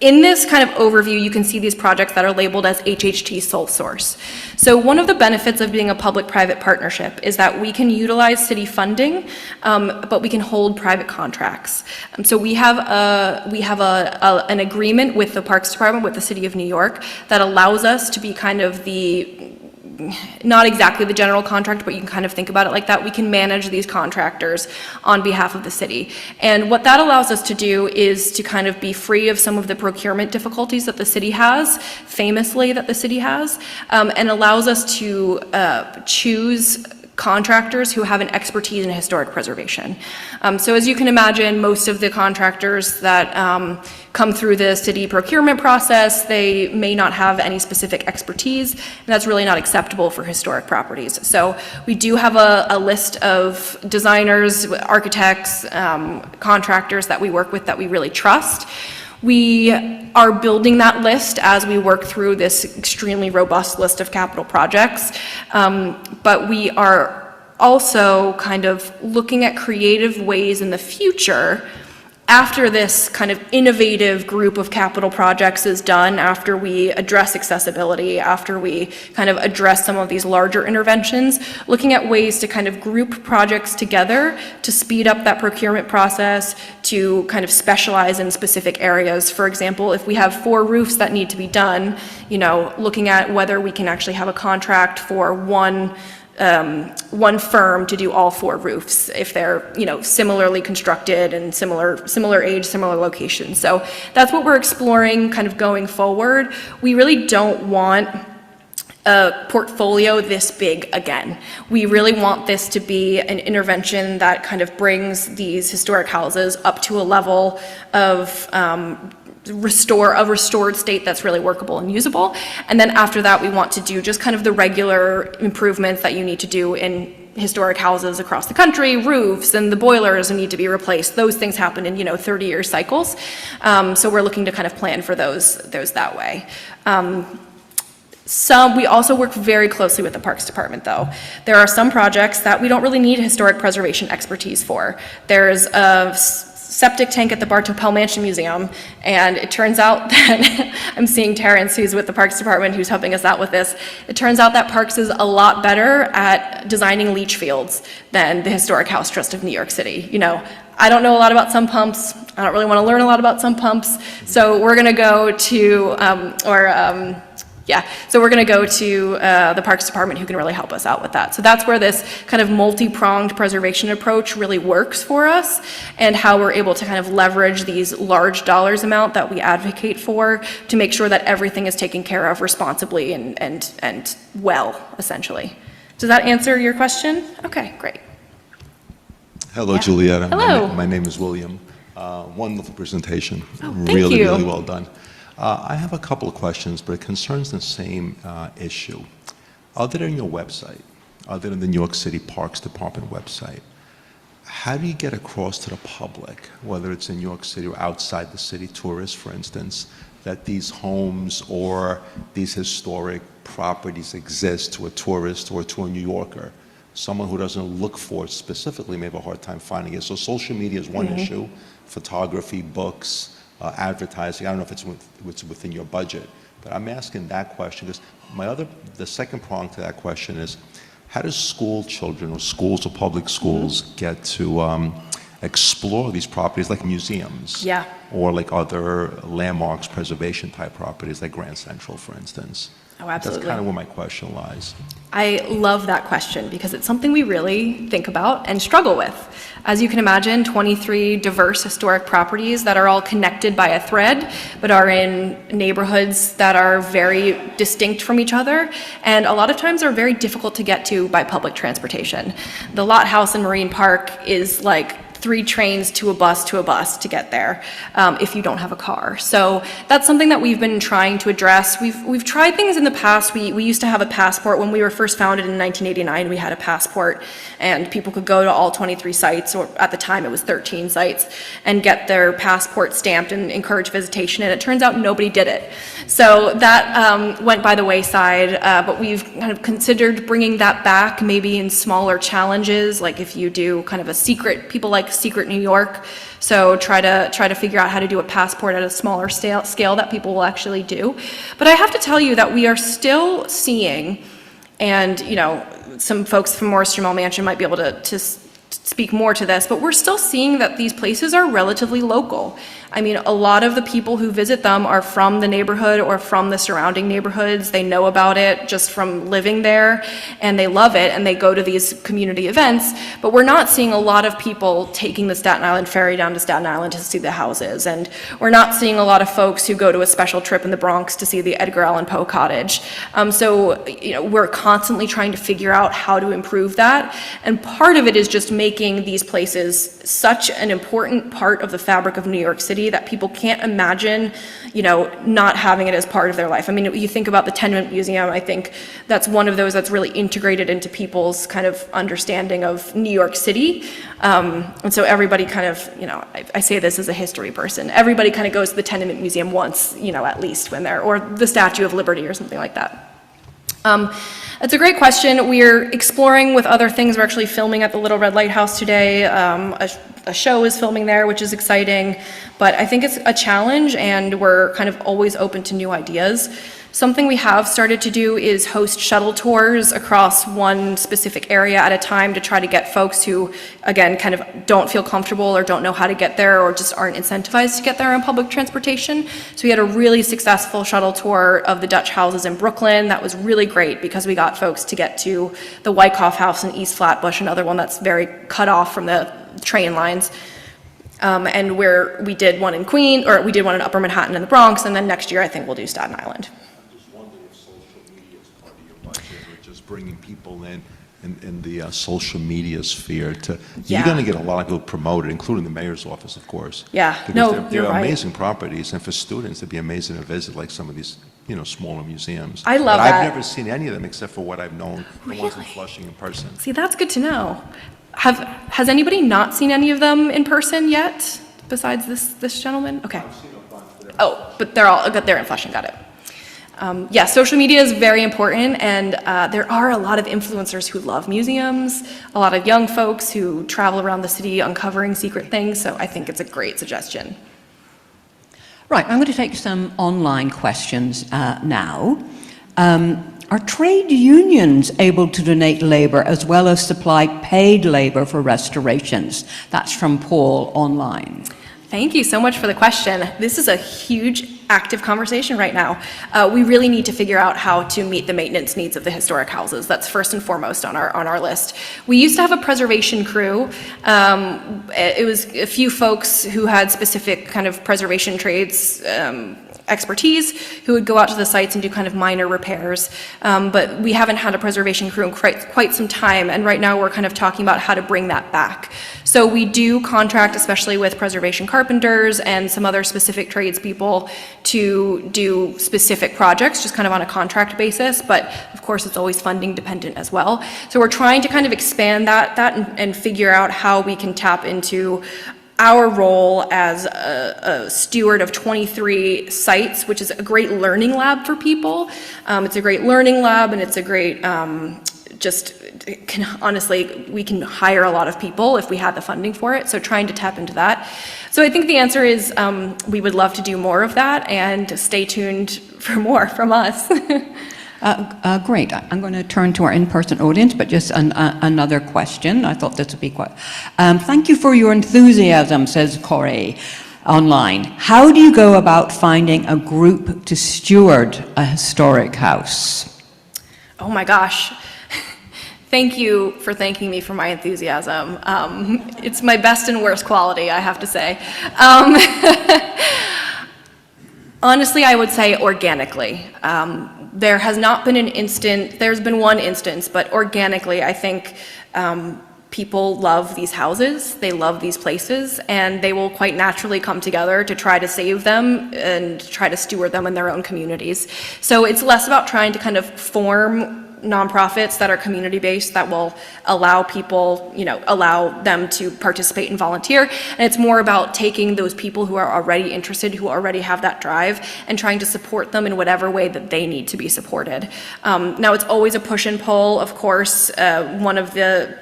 In this kind of overview, you can see these projects that are labeled as HHT sole source. So one of the benefits of being a public-private partnership is that we can utilize city funding, but we can hold private contracts. So we have an agreement with the Parks Department, with the City of New York, that allows us to be kind of not exactly the general contract, but you can kind of think about it like that. We can manage these contractors on behalf of the city. And what that allows us to do is to kind of be free of some of the procurement difficulties that the city has, and allows us to choose contractors who have an expertise in historic preservation. So as you can imagine, most of the contractors that come through the city procurement process, they may not have any specific expertise, and that's really not acceptable for historic properties. So we do have a list of designers, architects, contractors that we work with that we really trust. We are building that list as we work through this extremely robust list of capital projects, but we are also kind of looking at creative ways in the future after this kind of innovative group of capital projects is done, after we address accessibility, after we kind of address some of these larger interventions, looking at ways to kind of group projects together to speed up that procurement process, to kind of specialize in specific areas. For example, if we have 4 roofs that need to be done, looking at whether we can actually have a contract for one firm to do all 4 roofs if they're similarly constructed and similar age, similar locations. So that's what we're exploring kind of going forward. We really don't want a portfolio this big again. We really want this to be an intervention that kind of brings these historic houses up to a level of restored state that's really workable and usable. And then after that, we want to do just kind of the regular improvements that you need to do in historic houses across the country, roofs and the boilers need to be replaced. Those things happen in 30-year cycles. So we're looking to kind of plan for those that way. We also work very closely with the Parks Department, though. There are some projects that we don't really need historic preservation expertise for. There's a septic tank at the Gracie Mansion Museum, and it turns out that, I'm seeing Terrence, who's with the Parks Department, who's helping us out with this. It turns out that Parks is a lot better at designing leach fields than the Historic House Trust of New York City. I don't know a lot about sump pumps. I don't really want to learn a lot about sump pumps. So we're going to go to, so we're going to go to the Parks Department, who can really help us out with that. So that's where this kind of multi-pronged preservation approach really works for us, and how we're able to kind of leverage these large dollars amount that we advocate for to make sure that everything is taken care of responsibly and well, essentially. Does that answer your question? Okay, great. Hello, Giulietta. Hello. My name is William. Wonderful presentation. Oh, thank really, you. really well done. I have a couple of questions, but it concerns the same issue. Other than your website, other than the New York City Parks Department website, how do you get across to the public, whether it's in New York City or outside the city, tourists, for instance, that these homes or these historic properties exist to a tourist or to a New Yorker? Someone who doesn't look for it specifically may have a hard time finding it. So social media is one issue, photography, books, advertising. I don't know if it's within your budget, but I'm asking that question because the second prong to that question is, how does school children or schools or public schools get to explore these properties like museums? Yeah. Or like other landmarks, preservation type properties like Grand Central, for instance? Oh, absolutely. That's kind of where my question lies. I love that question because it's something we really think about and struggle with. As you can imagine, 23 diverse historic properties that are all connected by a thread, but are in neighborhoods that are very distinct from each other, and a lot of times are very difficult to get to by public transportation. The Lot House in Marine Park is like 3 trains to a bus to get there if you don't have a car. So that's something that we've been trying to address. We've tried things in the past. We used to have a passport. When we were first founded in 1989, we had a passport, and people could go to all 23 sites, or at the time it was 13 sites, and get their passport stamped and encourage visitation, and it turns out nobody did it. So that went by the wayside, but we've kind of considered bringing that back, maybe in smaller challenges, like if you do kind of a secret, people like secret New York, so try to figure out how to do a passport at a smaller scale that people will actually do. But I have to tell you that we are still seeing, and you know, some folks from Morris Jamal Mansion might be able to speak more to this, but we're still seeing that these places are relatively local. I mean, a lot of the people who visit them are from the neighborhood or from the surrounding neighborhoods. They know about it just from living there, and they love it, and they go to these community events, but we're not seeing a lot of people taking the Staten Island Ferry down to Staten Island to see the houses, and we're not seeing a lot of folks who go to a special trip in the Bronx to see the Edgar Allan Poe cottage. So, you know, we're constantly trying to figure out how to improve that, and part of it is just making these places such an important part of the fabric of New York City that people can't imagine, you know, not having it as part of their life. I mean, you think about the Tenement Museum, I think that's one of those that's really integrated into people's kind of understanding of New York City. And so everybody kind of, you know, I say this as a history person, everybody kind of goes to the Tenement Museum once, you know, at least when they're, or the Statue of Liberty or something like that. That's a great question. We're exploring with other things. We're actually filming at the Little Red Lighthouse today. A show is filming there, which is exciting, but I think it's a challenge, and we're kind of always open to new ideas. Something we have started to do is host shuttle tours across one specific area at a time to try to get folks who, again, kind of don't feel comfortable or don't know how to get there or just aren't incentivized to get there on public transportation. So we had a really successful shuttle tour of the Dutch houses in Brooklyn. That was really great because we got folks to get to the Wyckoff house in East Flatbush, another one that's very cut off from the train lines. And we did one in Queens, or we did one in Upper Manhattan in the Bronx, and then next year I think we'll do Staten Island. Bringing people in the social media sphere to, you're going to get a lot of people promoted, including the mayor's office, of course. Yeah, because no, they're you're right. amazing properties, and for students, it'd be amazing to visit like some of these, you know, smaller museums. I love but that. I've never seen any of them except for what I've known, the ones in Really? Flushing in person. See, that's good to know. Has anybody not seen any of them in person yet, besides this gentleman? Okay. I've seen a bunch, but Oh, but they're in Flushing, got it. Yeah, social media is very important, and there are a lot of influencers who love museums, a lot of young folks who travel around the city uncovering secret things, so I think it's a great suggestion. Right, I'm going to take some online questions now. Are trade unions able to donate labor as well as supply paid labor for restorations? That's from Paul online. Thank you so much for the question. This is a huge active conversation right now. We really need to figure out how to meet the maintenance needs of the historic houses. That's first and foremost on our list. We used to have a preservation crew. It was a few folks who had specific kind of preservation trades expertise who would go out to the sites and do kind of minor repairs. But we haven't had a preservation crew in quite some time, and right now we're kind of talking about how to bring that back. So we do contract, especially with preservation carpenters and some other specific tradespeople, to do specific projects, just kind of on a contract basis, but of course it's always funding dependent as well. So we're trying to kind of expand that and figure out how we can tap into our role as a steward of 23 sites, which is a great learning lab for people. It's a great learning lab, and it's a great, honestly, we can hire a lot of people if we had the funding for it, so trying to tap into that. So I think the answer is we would love to do more of that, and stay tuned for more from us. Great. I'm going to turn to our in-person audience, but just another question. I thought this would be quite... thank you for your enthusiasm, says Corey online. How do you go about finding a group to steward a historic house? Oh my gosh. Thank you for thanking me for my enthusiasm. It's my best and worst quality, I have to say. Honestly, I would say organically. There has not been an instant, there's been one instance, but organically, I think people love these houses, they love these places, and they will quite naturally come together to try to save them and try to steward them in their own communities. So it's less about trying to kind of form nonprofits that are community-based that will allow people, allow them to participate and volunteer. And it's more about taking those people who are already interested, who already have that drive, and trying to support them in whatever way that they need to be supported. Now, it's always a push and pull, of course. One of the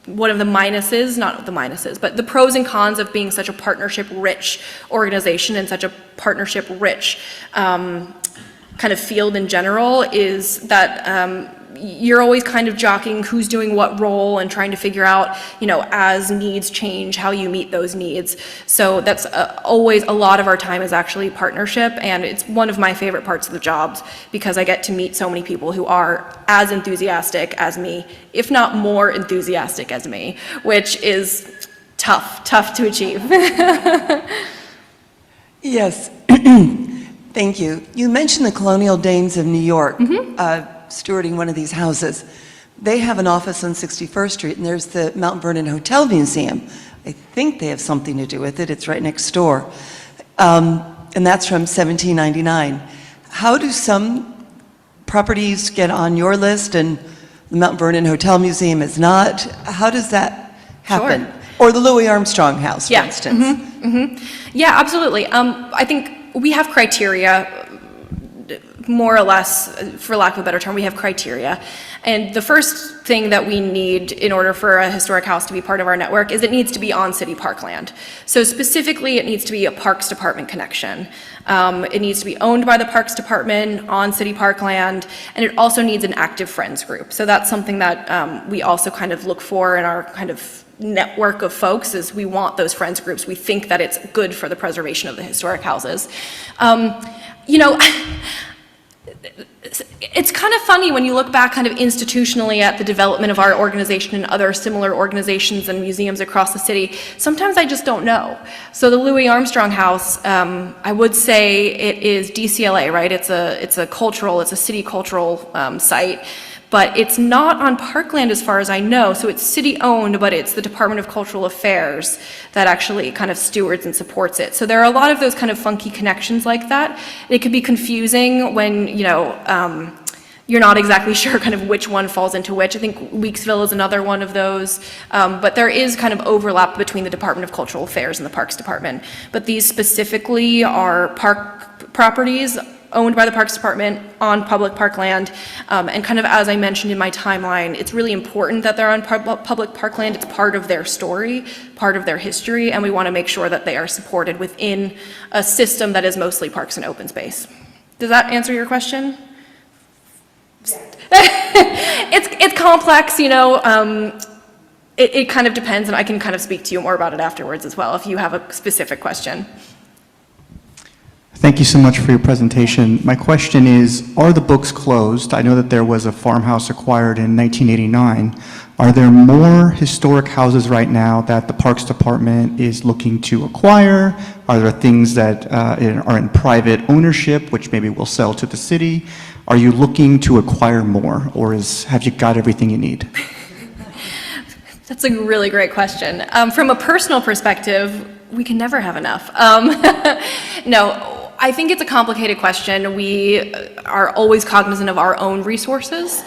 minuses, not the minuses, but the pros and cons of being such a partnership-rich organization and such a partnership-rich kind of field in general is that you're always kind of jockeying who's doing what role and trying to figure out, as needs change, how you meet those needs. So that's always a lot of our time is actually partnership, and it's one of my favorite parts of the jobs because I get to meet so many people who are as enthusiastic as me, if not more enthusiastic as me, which is tough to achieve. Yes. Thank you. You mentioned the Colonial Dames of New York stewarding one of these houses. They have an office on 61st Street, and there's the Mount Vernon Hotel Museum. I think they have something to do with it. It's right next door. And that's from 1799. How do some properties get on your list and the Mount Vernon Hotel Museum is not? How does that happen? Sure. Or the Louis Armstrong House, for instance. Yeah, absolutely. I think we have criteria, more or less, for lack of a better term, we have criteria. And the first thing that we need in order for a historic house to be part of our network is it needs to be on city parkland. So specifically, it needs to be a Parks Department connection. It needs to be owned by the Parks Department on city parkland, and it also needs an active friends group. So that's something that we also kind of look for in our kind of network of folks is we want those friends groups. We think that it's good for the preservation of the historic houses. It's kind of funny when you look back kind of institutionally at the development of our organization and other similar organizations and museums across the city. Sometimes I just don't know. So the Louis Armstrong House, I would say it is DCLA, right? It's a city cultural site. But it's not on parkland as far as I know, so it's city-owned, but it's the Department of Cultural Affairs that actually kind of stewards and supports it. So there are a lot of those kind of funky connections like that. It could be confusing when, you're not exactly sure kind of which one falls into which. I think Weeksville is another one of those. But there is kind of overlap between the Department of Cultural Affairs and the Parks Department. But these specifically are park properties owned by the Parks Department on public parkland. And kind of as I mentioned in my timeline, it's really important that they're on public parkland. It's part of their story, part of their history, and we want to make sure that they are supported within a system that is mostly parks and open space. Does that answer your question? It's complex, it kind of depends, and I can kind of speak to you more about it afterwards as well if you have a specific question. Thank you so much for your presentation. My question is, are the books closed? I know that there was a farmhouse acquired in 1989. Are there more historic houses right now that the Parks Department is looking to acquire? Are there things that are in private ownership, which maybe will sell to the city? Are you looking to acquire more, or have you got everything you need? That's a really great question. From a personal perspective, we can never have enough. No. I think it's a complicated question. We are always cognizant of our own resources,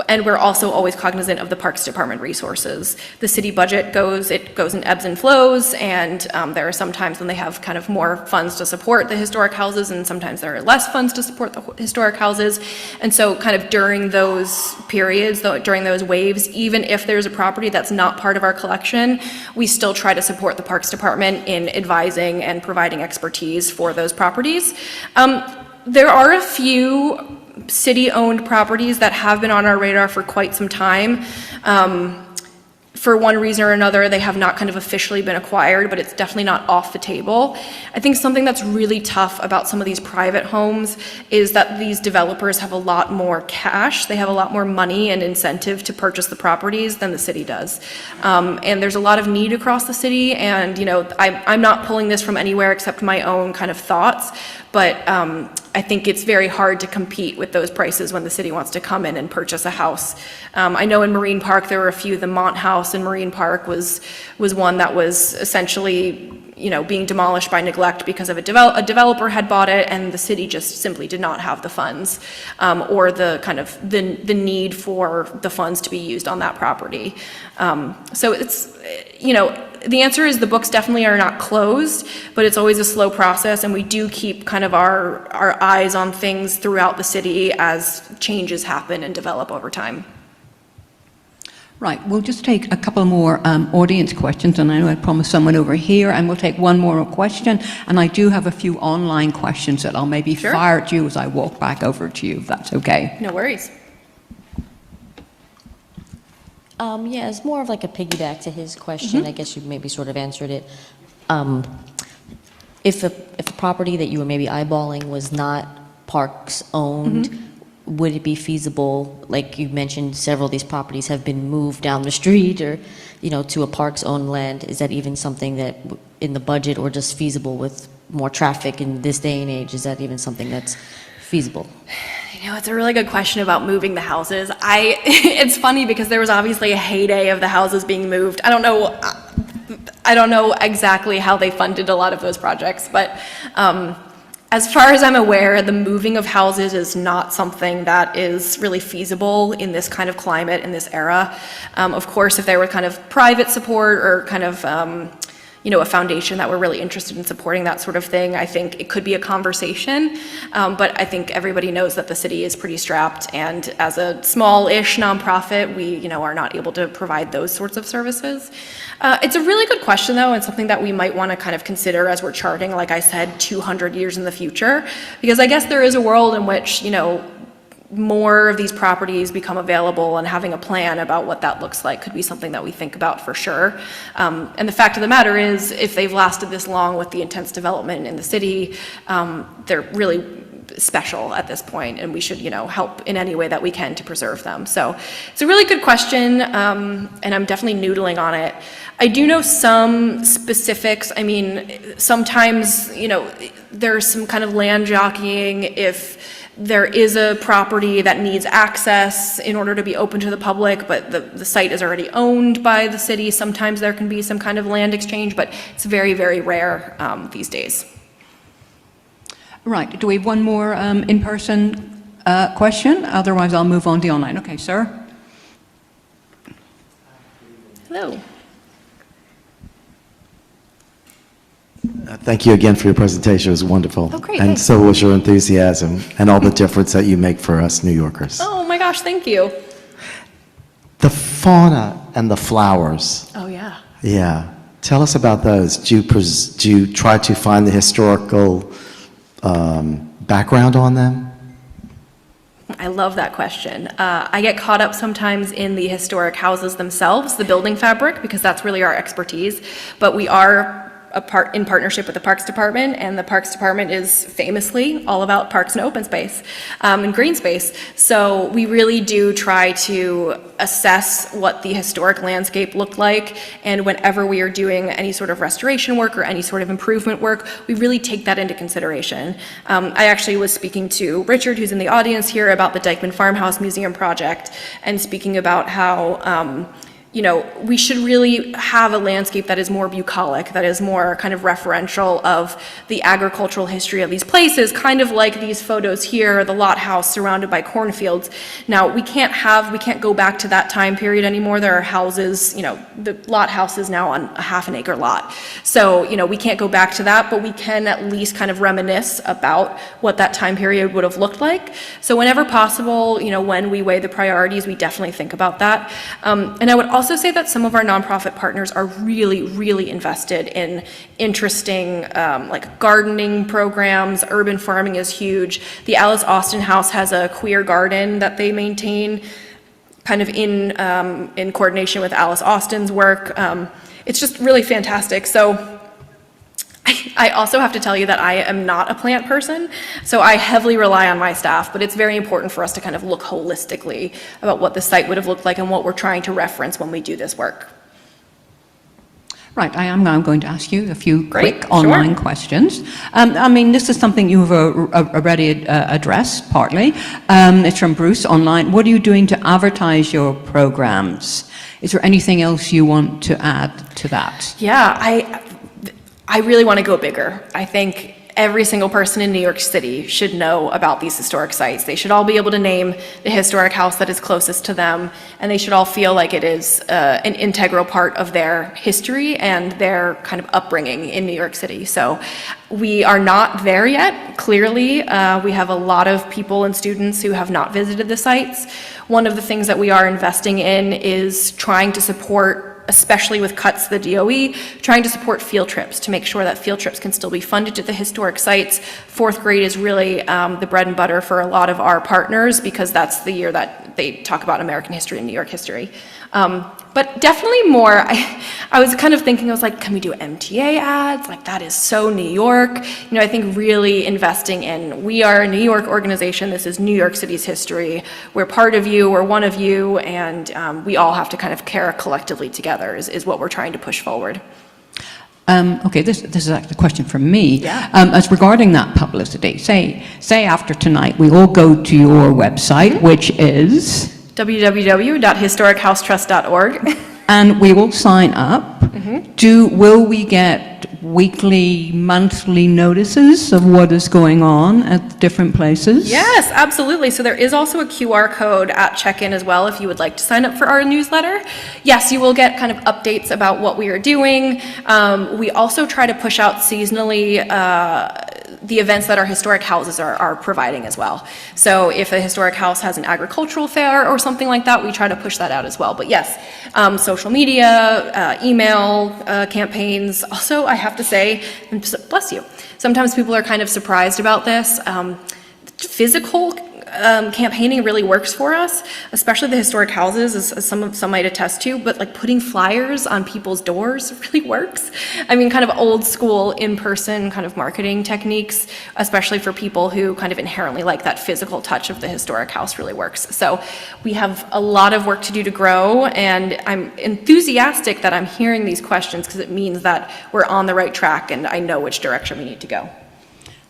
and we're also always cognizant of the Parks Department resources. The city budget goes in ebbs and flows, and there are some times when they have kind of more funds to support the historic houses, and sometimes there are less funds to support the historic houses. And so kind of during those periods, during those waves, even if there's a property that's not part of our collection, we still try to support the Parks Department in advising and providing expertise for those properties. There are a few city-owned properties that have been on our radar for quite some time. For one reason or another, they have not kind of officially been acquired, but it's definitely not off the table. I think something that's really tough about some of these private homes is that these developers have a lot more cash. They have a lot more money and incentive to purchase the properties than the city does. And there's a lot of need across the city, and I'm not pulling this from anywhere except my own kind of thoughts, but I think it's very hard to compete with those prices when the city wants to come in and purchase a house. I know in Marine Park, there were a few. The Mont House in Marine Park was one that was essentially, being demolished by neglect because of a developer had bought it, and the city just simply did not have the funds or the kind of the need for the funds to be used on that property. So it's, the answer is the books definitely are not closed, but it's always a slow process, and we do keep kind of our eyes on things throughout the city as changes happen and develop over time. Right, we'll just take a couple more audience questions, and I know I promised someone over here, and we'll take one more question, and I do have a few online questions that I'll maybe fire at you as I walk back over to you, if that's okay. No worries. Yeah, it's more of like a piggyback to his question. I guess you maybe sort of answered it. If a property that you were maybe eyeballing was not Parks owned, would it be feasible, like you mentioned, several of these properties have been moved down the street or, to a Parks owned land? Is that even something that in the budget or just feasible with more traffic in this day and age? Is that even something that's feasible? It's a really good question about moving the houses. It's funny because there was obviously a heyday of the houses being moved. I don't know exactly how they funded a lot of those projects, but as far as I'm aware, the moving of houses is not something that is really feasible in this kind of climate, in this era. Of course, if there were kind of private support or kind of a foundation that were really interested in supporting that sort of thing, I think it could be a conversation. But I think everybody knows that the city is pretty strapped, and as a small-ish nonprofit, we, are not able to provide those sorts of services. It's a really good question, though, and something that we might want to kind of consider as we're charting, like I said, 200 years in the future, because I guess there is a world in which, more of these properties become available, and having a plan about what that looks like could be something that we think about for sure. And the fact of the matter is, if they've lasted this long with the intense development in the city, they're really special at this point, and we should, help in any way that we can to preserve them. So it's a really good question, and I'm definitely noodling on it. I do know some specifics. I mean, sometimes, there's some kind of land jockeying if there is a property that needs access in order to be open to the public, but the site is already owned by the city. Sometimes there can be some kind of land exchange, but it's very, very rare these days. Right, do we have one more in-person question? Otherwise, I'll move on to online. Okay, sir. Hello. Thank you again for your presentation. It was wonderful. Oh, great, And thanks. so was your enthusiasm and all the difference that you make for us New Yorkers. Oh my gosh, thank you. The fauna and the flowers. Oh yeah. Yeah. Tell us about those. Do you try to find the historical background on them? I love that question. I get caught up sometimes in the historic houses themselves, the building fabric, because that's really our expertise. But we are in partnership with the Parks Department, and the Parks Department is famously all about parks and open space and green space. So we really do try to assess what the historic landscape looked like, and whenever we are doing any sort of restoration work or any sort of improvement work, we really take that into consideration. I actually was speaking to Richard, who's in the audience here, about the Dyckman Farmhouse Museum project, and speaking about how we should really have a landscape that is more bucolic, that is more kind of referential of the agricultural history of these places, kind of like these photos here, the lot house surrounded by cornfields. Now, we can't go back to that time period anymore. There are houses, the lot house is now on a half an acre lot. So, we can't go back to that, but we can at least kind of reminisce about what that time period would have looked like. So whenever possible, when we weigh the priorities, we definitely think about that. And I would also say that some of our nonprofit partners are really, really invested in interesting like gardening programs. Urban farming is huge. The Alice Austin House has a queer garden that they maintain, kind of in coordination with Alice Austin's work. It's just really fantastic. So I also have to tell you that I am not a plant person, so I heavily rely on my staff, but it's very important for us to kind of look holistically about what the site would have looked like and what we're trying to reference when we do this work. Right, I am now going to ask you a few Great, quick sure. online questions. I mean, this is something you've already addressed partly. It's from Bruce online. What are you doing to advertise your programs? Is there anything else you want to add to that? Yeah, I really want to go bigger. I think every single person in New York City should know about these historic sites. They should all be able to name the historic house that is closest to them, and they should all feel like it is an integral part of their history and their kind of upbringing in New York City. So we are not there yet, clearly. We have a lot of people and students who have not visited the sites. One of the things that we are investing in is trying to support, especially with cuts to the DOE, trying to support field trips to make sure that field trips can still be funded to the historic sites. Fourth grade is really the bread and butter for a lot of our partners because that's the year that they talk about American history and New York history. But definitely more, I was kind of thinking, I was like, can we do MTA ads? Like, that is so New York. You know, I think really investing in, we are a New York organization, this is New York City's history, we're part of you, we're one of you, and we all have to kind of care collectively together is what we're trying to push forward. Okay, this is actually a question from me. Yeah. As regarding that publicity, say after tonight we all go to your website, which is? www.historichousetrust.org. And we will sign up. Will we get weekly, monthly notices of what is going on at different places? Yes, absolutely. So there is also a QR code at check-in as well if you would like to sign up for our newsletter. Yes, you will get kind of updates about what we are doing. We also try to push out seasonally the events that our historic houses are providing as well. So if a historic house has an agricultural fair or something like that, we try to push that out as well. But yes, social media, email campaigns. Also, I have to say, bless you, sometimes people are kind of surprised about this. Physical campaigning really works for us, especially the historic houses, as some might attest to, but like putting flyers on people's doors really works. I mean, kind of old school in-person kind of marketing techniques, especially for people who kind of inherently like that physical touch of the historic house really works. So we have a lot of work to do to grow, and I'm enthusiastic that I'm hearing these questions because it means that we're on the right track and I know which direction we need to go.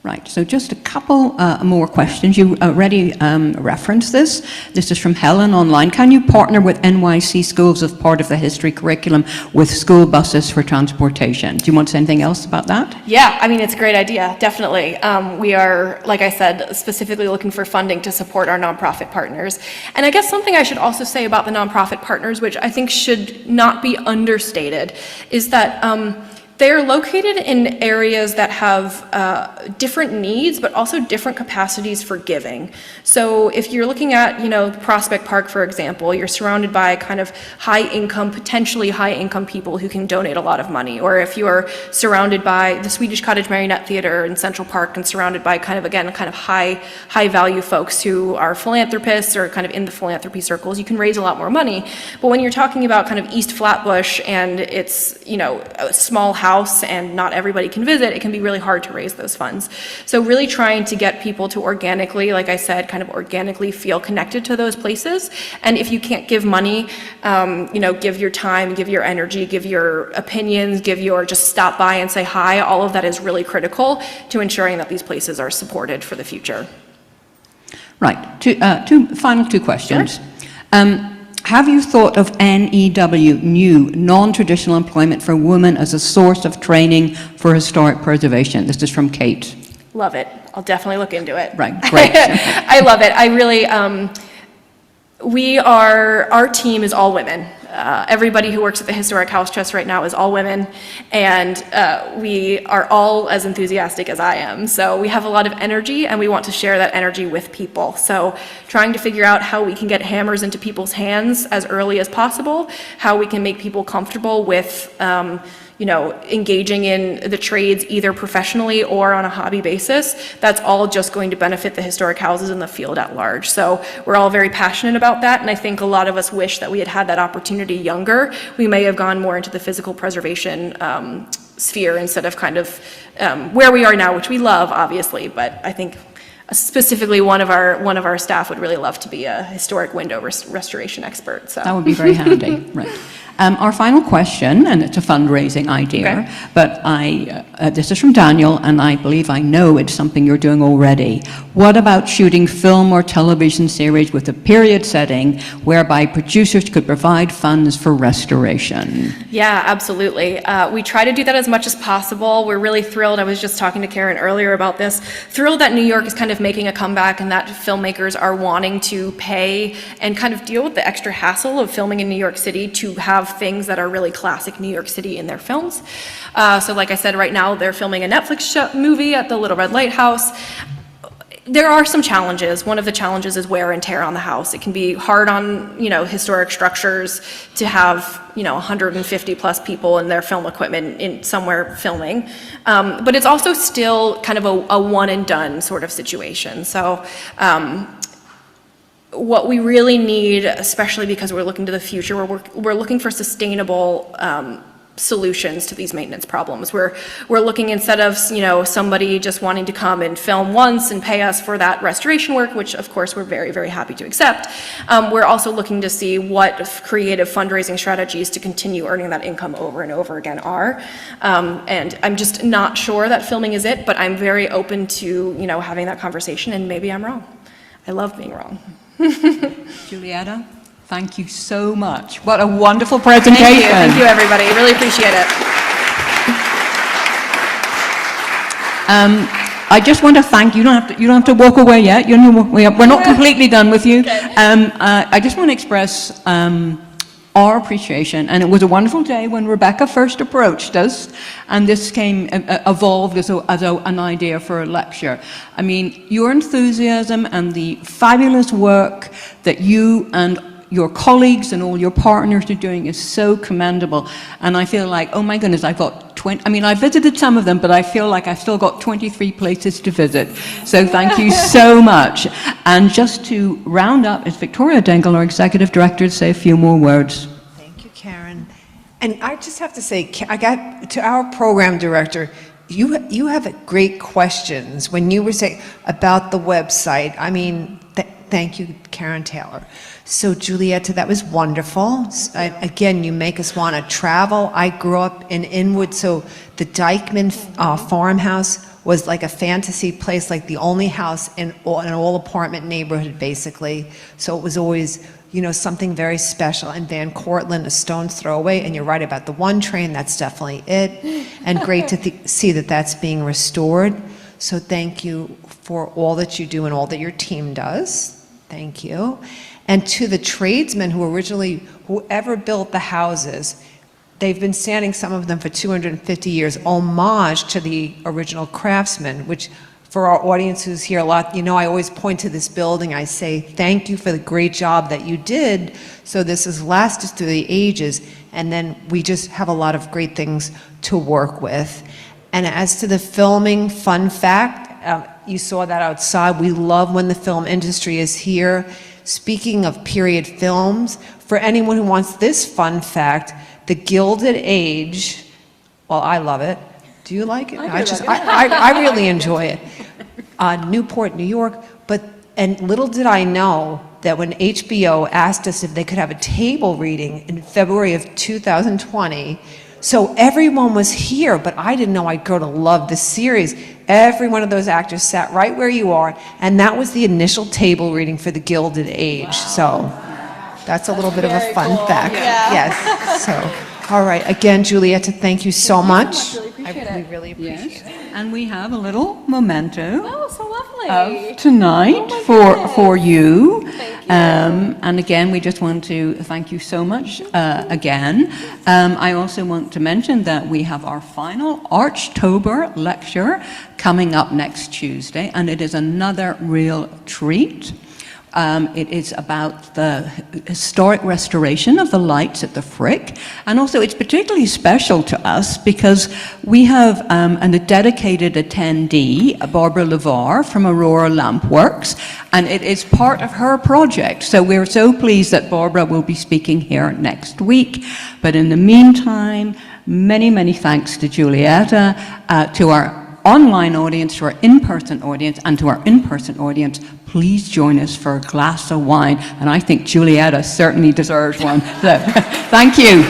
Right, so just a couple more questions. You already referenced this. This is from Helen online. Can you partner with NYC schools as part of the history curriculum with school buses for transportation? Do you want to say anything else about that? Yeah, I mean, it's a great idea, definitely. We are, like I said, specifically looking for funding to support our nonprofit partners. And I guess something I should also say about the nonprofit partners, which I think should not be understated, is that they're located in areas that have different needs, but also different capacities for giving. So if you're looking at, Prospect Park, for example, you're surrounded by kind of potentially high-income people who can donate a lot of money. Or if you're surrounded by the Swedish Cottage Marionette Theater in Central Park and surrounded by kind of high-value folks who are philanthropists or kind of in the philanthropy circles, you can raise a lot more money. But when you're talking about kind of East Flatbush and it's, a small house and not everybody can visit, it can be really hard to raise those funds. So really trying to get people to organically, like I said, kind of organically feel connected to those places. And if you can't give money, give your time, give your energy, give your opinions, just stop by and say hi, all of that is really critical to ensuring that these places are supported for the future. Right, final two questions. Sure. Have you thought of new non-traditional employment for women as a source of training for historic preservation? This is from Kate. Love it. I'll definitely look into it. Right, great. I love it. I really, our team is all women. Everybody who works at the Historic House Trust right now is all women, and we are all as enthusiastic as I am. So we have a lot of energy, and we want to share that energy with people. So trying to figure out how we can get hammers into people's hands as early as possible, how we can make people comfortable with engaging in the trades either professionally or on a hobby basis. That's all just going to benefit the historic houses and the field at large. So we're all very passionate about that, and I think a lot of us wish that we had that opportunity younger. We may have gone more into the physical preservation sphere instead of kind of where we are now, which we love, obviously, but I think specifically one of our staff would really love to be a historic window restoration expert. So that would be very handy, right. Our final question, and it's a fundraising idea, Okay. but this is from Daniel, and I believe I know it's something you're doing already. What about shooting film or television series with a period setting whereby producers could provide funds for restoration? Yeah, absolutely. We try to do that as much as possible. We're really thrilled. I was just talking to Karen earlier about this. Thrilled that New York is kind of making a comeback and that filmmakers are wanting to pay and kind of deal with the extra hassle of filming in New York City to have things that are really classic New York City in their films. So like I said, right now they're filming a Netflix movie at the Little Red Lighthouse. There are some challenges. One of the challenges is wear and tear on the house. It can be hard on, historic structures to have, 150 plus people in their film equipment in somewhere filming. But it's also still kind of a one and done sort of situation. So, what we really need, especially because we're looking to the future, we're looking for sustainable solutions to these maintenance problems. We're looking, instead of somebody just wanting to come and film once and pay us for that restoration work, which of course we're very, very happy to accept, we're also looking to see what creative fundraising strategies to continue earning that income over and over again are. And I'm just not sure that filming is it, but I'm very open to having that conversation, and maybe I'm wrong. I love being wrong. Giulietta, thank you so much. What a wonderful presentation. Thank you everybody, really appreciate it. I just want to thank you. You don't have to walk away yet. We're not completely done with you. I just want to express our appreciation, and it was a wonderful day when Rebecca first approached us, and this evolved as an idea for a lecture. I mean, your enthusiasm and the fabulous work that you and your colleagues and all your partners are doing is so commendable, and I feel like, oh my goodness, I've got 20, I visited some of them, but I feel like I've still got 23 places to visit, so thank you so much. And just to round up, is Victoria Dingle, our Executive Director, to say a few more words. Thank you, Karen. And I just have to say, I got to our program director, you have great questions when you were saying about the website. Thank you, Karen Taylor. So Giulietta, that was wonderful. Again, you make us want to travel. I grew up in Inwood, so the Dykeman farmhouse was like a fantasy place, like the only house in an all-apartment neighborhood, basically. So it was always, something very special. And Van Cortlandt, a stone's throw away, and you're right about the one train, that's definitely it. And great to see that that's being restored. So thank you for all that you do and all that your team does. Thank you. And to the tradesmen whoever built the houses, they've been standing, some of them, for 250 years, homage to the original craftsmen, which for our audience who's here a lot, I always point to this building. I say, thank you for the great job that you did. So this has lasted through the ages. And then we just have a lot of great things to work with. And as to the filming, fun fact, you saw that outside. We love when the film industry is here. Speaking of period films, for anyone who wants this fun fact, The Gilded Age, well, I love it. Do you like it? I really enjoy it. Newport, New York, and little did I know that when HBO asked us if they could have a table reading in February of 2020, so everyone was here, but I didn't know I'd grow to love the series. Every one of those actors sat right where you are, and that was the initial table reading for The Gilded Age. Wow. So that's a little bit of a fun fact. Yeah. Yes. So, all right. Again, Giulietta, thank you so much. We really appreciate it. And we have a little memento. Oh, so lovely. Of tonight for you. And again, we just want to thank you so much again. I also want to mention that we have our final Archtober lecture coming up next Tuesday, and it is another real treat. It is about the historic restoration of the lights at the Frick, and also it's particularly special to us because we have a dedicated attendee, Barbara LeVar from Aurora Lampworks, and it is part of her project. So we're so pleased that Barbara will be speaking here next week. But in the meantime, many, many thanks to Giulietta, to our online audience, to our in-person audience, and to our in-person audience. Please join us for a glass of wine, and I think Giulietta certainly deserves one. So, thank you.